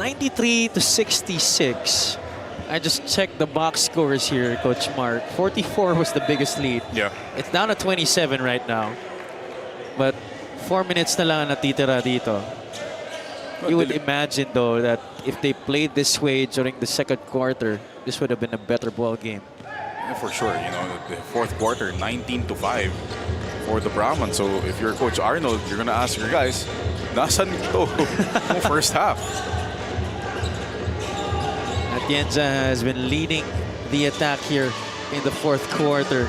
(93-66). I just checked the box scores here, Coach Mark. 44 was the biggest lead. Yeah. It's down to 27 right now. But 4 minutes na lang natitira dito. You would imagine, though, that if they played this way during the second quarter, this would have been a better ball game. Yeah, for sure. You know, the fourth quarter, 19-5 for the Brahmans. So if you're Coach Arnold, you're gonna ask your guys, nasan ito? First half. Atienza has been leading the attack here in the fourth quarter.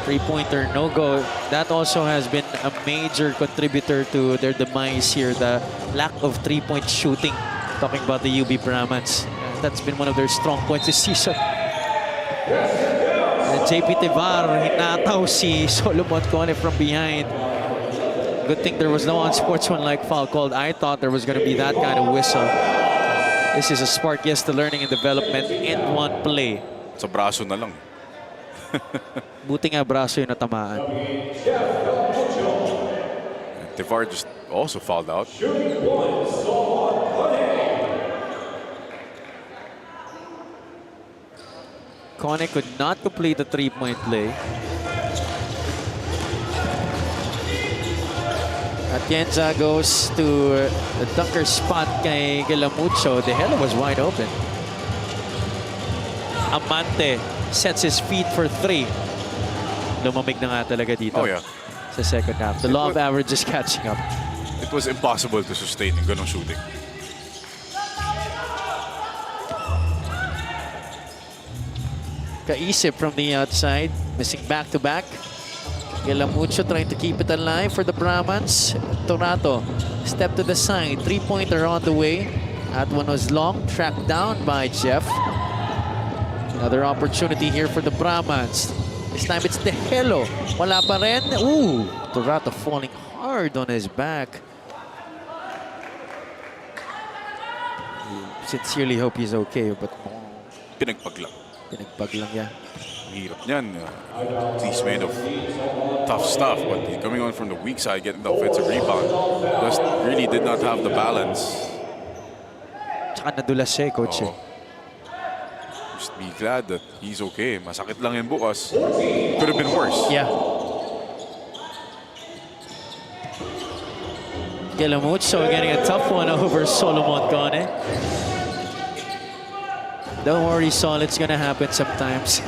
Three-pointer, no go. That also has been a major contributor to their demise here. The lack of three-point shooting. Talking about the UB Brahmans. That's been one of their strong points this season. And JP Tivar, hinataw si Solomon Cone from behind. Good thing there was no unsportsmanlike foul called. I thought there was going to be that kind of whistle. This is a spark, yes, to learning and development in one play. Sa braso na lang. Buti nga braso yung natamaan. And Tivar just also fouled out. Cone could not complete the three-point play. Atienza goes to the dunker spot kay Galamucho. De Helo was wide open. Amante sets his feet for three. Lumamig na nga talaga dito. Oh, yeah. Sa second half. The law of averages catching up. It was impossible to sustain yung ganong shooting. Kaisip from the outside. Missing back-to-back. Galamucho trying to keep it alive for the Brahmans. Torato, step to the side. Three-pointer on the way. That one was long, tracked down by Jeff. Another opportunity here for the Brahmans. This time it's De Helo. Wala pa rin. Ooh, Torato falling hard on his back. Sincerely hope he's okay, but Pinagpag lang. pinagpag lang yan. Hirap niyan. He's made of tough stuff, but coming on from the weak side, getting the offensive rebound, just really did not have the balance. Tsaka nadulas siya, coach. Oo. Just be glad that he's okay. Masakit lang yan bukas. Could have been worse. Yeah. Galamucho getting a tough one over Solomon Cone. Don't worry, Sol, it's gonna happen sometimes.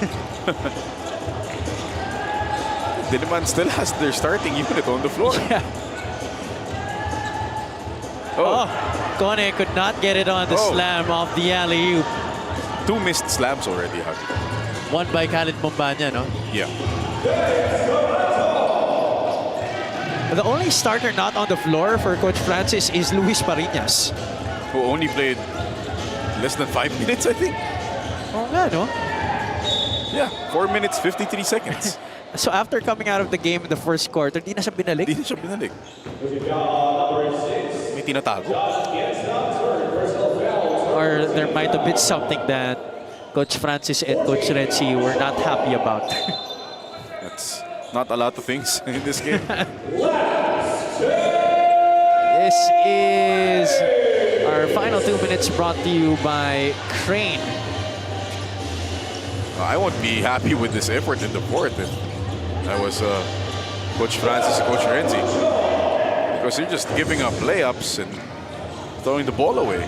Diliman still has their starting unit on the floor. Yeah. Oh, Cone could not get it on the slam off the alley-oop. 2 missed slams already, Javi. One by Khalid Mombanya, no? Yeah. The only starter not on the floor for Coach Francis is Luis Parinas. Who only played less than 5 minutes, I think. Oh, nga, no? Yeah, 4 minutes, 53 seconds. So after coming out of the game in the first quarter, di na siya binalik? Di na siya binalik. May tinatago. Or there might have been something that Coach Francis and Coach Renzi were not happy about. That's not a lot of things in this game. This is our final 2 minutes brought to you by Crane. I won't be happy with this effort in the fourth if I was Coach Francis and Coach Renzi. Because you're just giving up layups and throwing the ball away.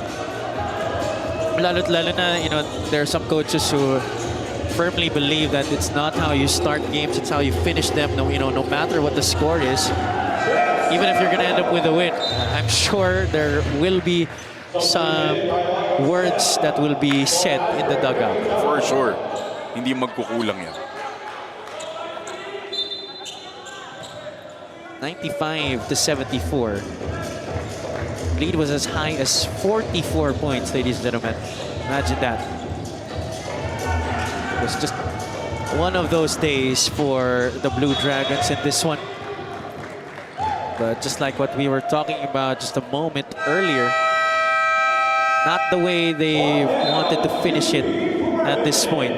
Lalo na, you know, there are some coaches who firmly believe that it's not how you start games, it's how you finish them. No, you know, no matter what the score is, even if you're going to end up with a win, I'm sure there will be some words that will be said in the dugout. For sure. Hindi magkukulang yan. 95-74. Lead was as high as 44 points, ladies and gentlemen. Imagine that. It was just one of those days for the Blue Dragons in this one. But just like what we were talking about just a moment earlier, not the way they wanted to finish it at this point.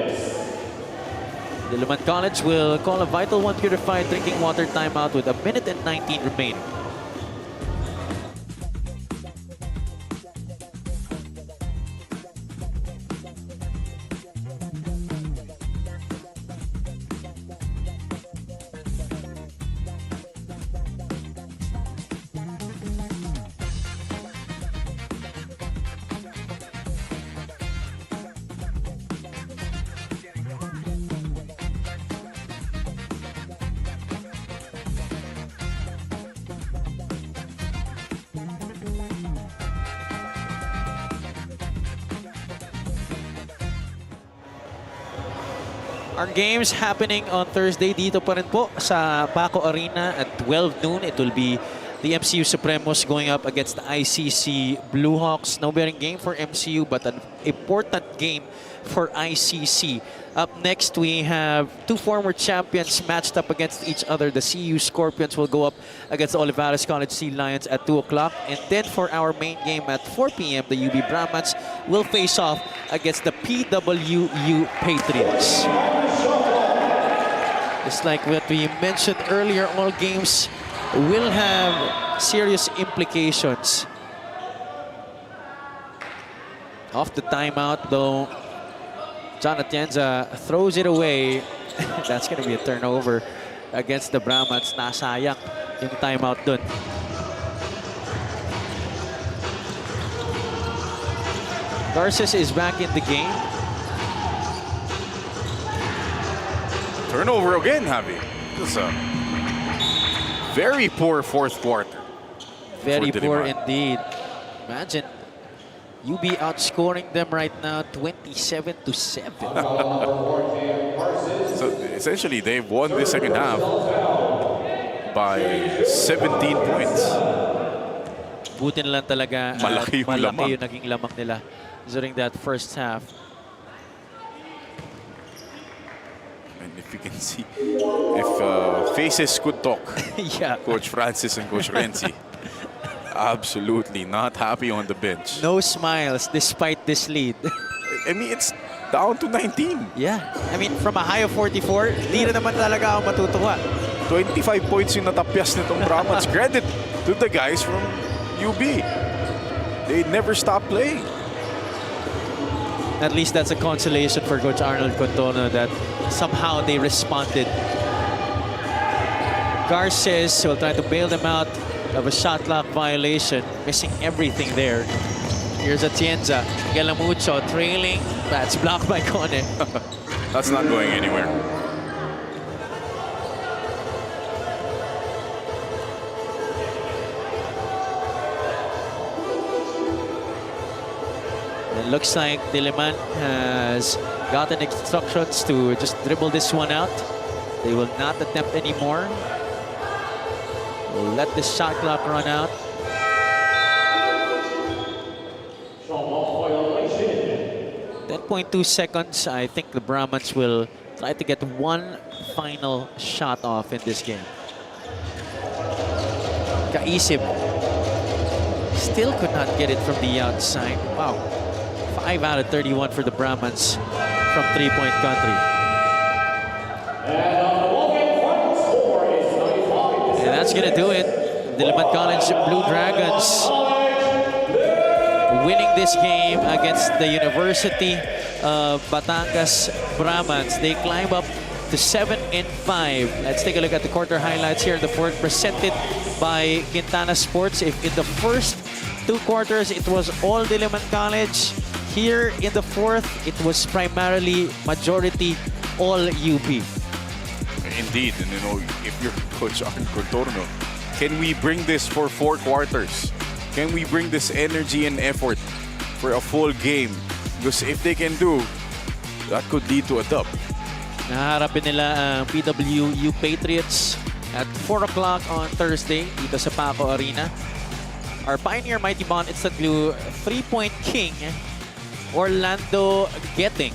Diliman College will call a vital one purified drinking water timeout with 1 minute and 19 remaining. Our games happening on Thursday dito pa rin po sa Paco Arena at 12 noon. It will be the MCU Supremos going up against the ICC Blue Hawks. No bearing game for MCU but an important game for ICC. Up next, we have two former champions matched up against each other. The CU Scorpions will go up against the Olivares College Sea Lions at 2 o'clock. And then for our main game at 4 p.m., the UB Brahmans will face off against the PWU Patriots. Just like what we mentioned earlier, all games will have serious implications. Off the timeout, though, John Atienza throws it away. That's going to be a turnover against the Brahmans. Nasayang yung timeout dun. Garces is back in the game. Turnover again, Javi. This is a very poor fourth quarter. Very poor indeed. Imagine UB outscoring them right now 27-7. So essentially, they've won the second half by 17 points. Buti na lang talaga malaki yung naging lamang nila during that first half. And if you can see, if faces could talk, Yeah. Coach Francis and Coach Renzi, absolutely not happy on the bench. No smiles despite this lead. I mean, it's down to 19. Yeah. I mean, from a high of 44, di na naman talaga ako matutuwa. 25 points yung natapyas nitong Brahmans. Credit to the guys from UB. They never stop playing. At least that's a consolation for Coach Arnold Contono that somehow they responded. Garces will try to bail them out of a shot clock violation, missing everything there. Here's Atienza. Galamucho trailing. That's blocked by Cone. That's not going anywhere. It looks like Diliman has gotten instructions to just dribble this one out. They will not attempt anymore. We'll let this shot clock run out. 10.2 seconds. I think the Brahmans will try to get one final shot off in this game. Kaisib still could not get it from the outside. Wow. 5 out of 31 for the Brahmans from three-point country. And that's going to do it. Diliman College Blue Dragons winning this game against the University of Batangas Brahmans. They climb up to 7-5. Let's take a look at the quarter highlights here in the fourth, presented by Quintana Sports. If in the first 2 quarters it was all Diliman College, here in the fourth it was primarily majority all UP. Indeed, and if you're Coach Arn Contorno, can we bring this for 4 quarters? Can we bring this energy and effort for a full game? Because if they can do, that could lead to a dub. Naharapin nila ang PWU Patriots at 4 o'clock on Thursday dito sa Paco Arena. Our Pioneer Mighty Bond Instant Glue 3-point king, Orlando Getting.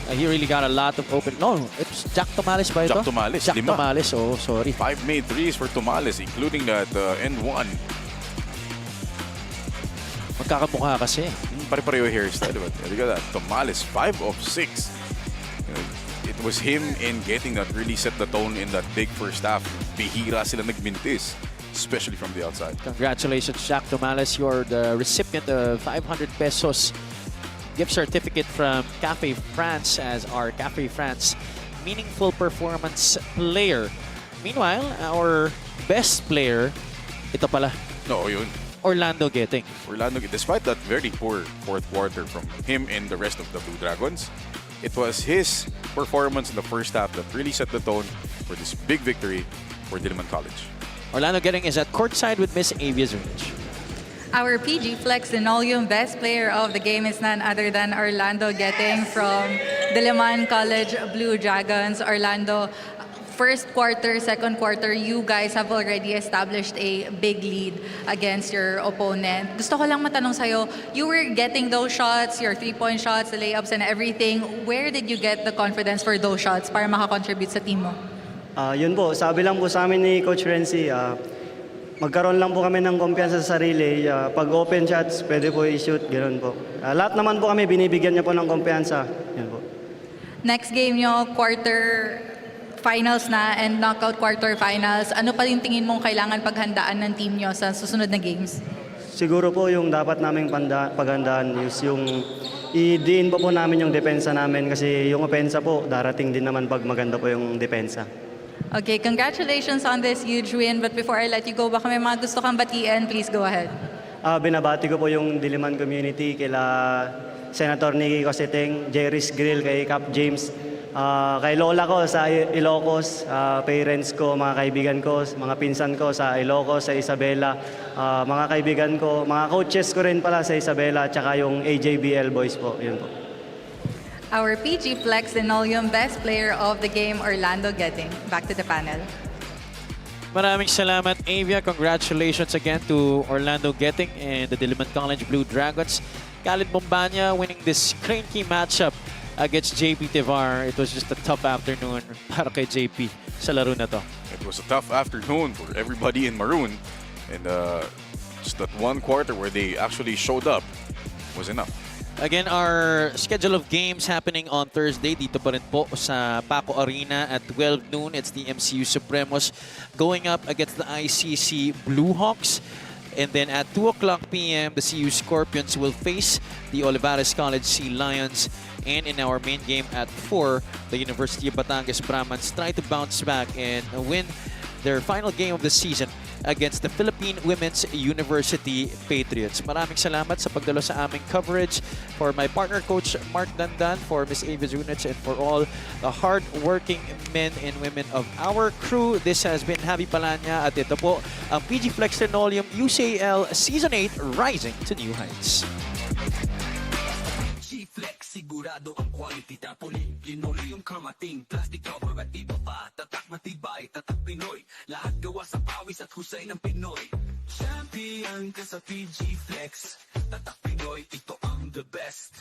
He really got a lot of open... No, it's Jack Tomales ba ito? Jack Tomales, Jack 5. Tomales, oh, sorry. 5 made threes for Tomales, including that end one. Magkakamukha kasi. Pare-pareho hairstyle. Look at that. Tomales, 5 of 6. It was him in getting that really set the tone in that big first half. Bihira sila nagmintis, especially from the outside. Congratulations, Jack Tomales. You're the recipient of 500 pesos gift certificate from Cafe France as our Cafe France Meaningful Performance Player. Meanwhile, our best player, ito pala. No, yun. Orlando Getting. Despite that very poor fourth quarter from him and the rest of the Blue Dragons, it was his performance in the first half that really set the tone for this big victory for Diliman College. Orlando Getting is at courtside with Miss Avia Zunich. Our PG Flex Linoleum best player of the game is none other than Orlando Getting from Diliman College Blue Dragons. Orlando, first quarter, second quarter, you guys have already established a big lead against your opponent. Gusto ko lang matanong sa'yo, you were getting those shots, your 3-point shots, the layups and everything. Where did you get the confidence for those shots para makakontribute sa team mo? Yun po, sabi lang po sa amin ni Coach Renzi, magkaroon lang po kami ng kumpiyansa sa sarili. Pag open shots, pwede po i-shoot, ganoon po. Lahat naman po kami, binibigyan niya po ng kumpiyansa. Yun po. Next game nyo, quarter finals na and knockout quarter finals. Ano pa yung tingin mong kailangan paghandaan ng team nyo sa susunod na games? Siguro po yung dapat naming paghandaan is yung i-diin po namin yung depensa namin kasi yung opensa po, darating din naman pag maganda po yung depensa. Okay, congratulations on this huge win. But before I let you go, baka may mga gusto kang batiin, please go ahead. Binabati ko po yung Diliman community, kila Senator Nicky Coseteng, Jerry's Grill, kay Cap James, kay Lola ko sa Ilocos, parents ko, mga kaibigan ko, mga pinsan ko sa Ilocos, sa Isabela, mga kaibigan ko, mga coaches ko rin pala sa Isabela, tsaka yung AJBL boys po. Yun po. Our PG Flex Linoleum best player of the game, Orlando Getting. Back to the panel. Maraming salamat, Avia. Congratulations again to Orlando Getting and the Diliman College Blue Dragons. Khalid Bombanya winning this cranky matchup against JP Tevar. It was just a tough afternoon para kay JP sa laro na to. It was a tough afternoon for everybody in maroon. And just that one quarter where they actually showed up was enough. Again, our schedule of games happening on Thursday. Dito pa rin po sa Paco Arena at 12 noon. It's the MCU Supremos going up against the ICC Blue Hawks. And then at 2 o'clock p.m., the CU Scorpions will face the Olivares College Sea Lions. And in our main game at 4, the University of Batangas Brahmans try to bounce back and win their final game of the season against the Philippine Women's University Patriots. Maraming salamat sa pagdalo sa aming coverage. For my partner, Coach Mark Dandan, for Miss Avia Zunich, and for all the hard-working men and women of our crew. This has been Javi Palanya at ito po ang PG Flex Linoleum UCAL Season 8 Rising to New Heights. G-Flex sigurado sigurado ang quality tapoli linoleum karmating plastic cover at iba pa tatak matibay tatak Pinoy lahat gawa sa pawis at husay ng Pinoy champion ka sa PG Flex tatak Pinoy ito ang the best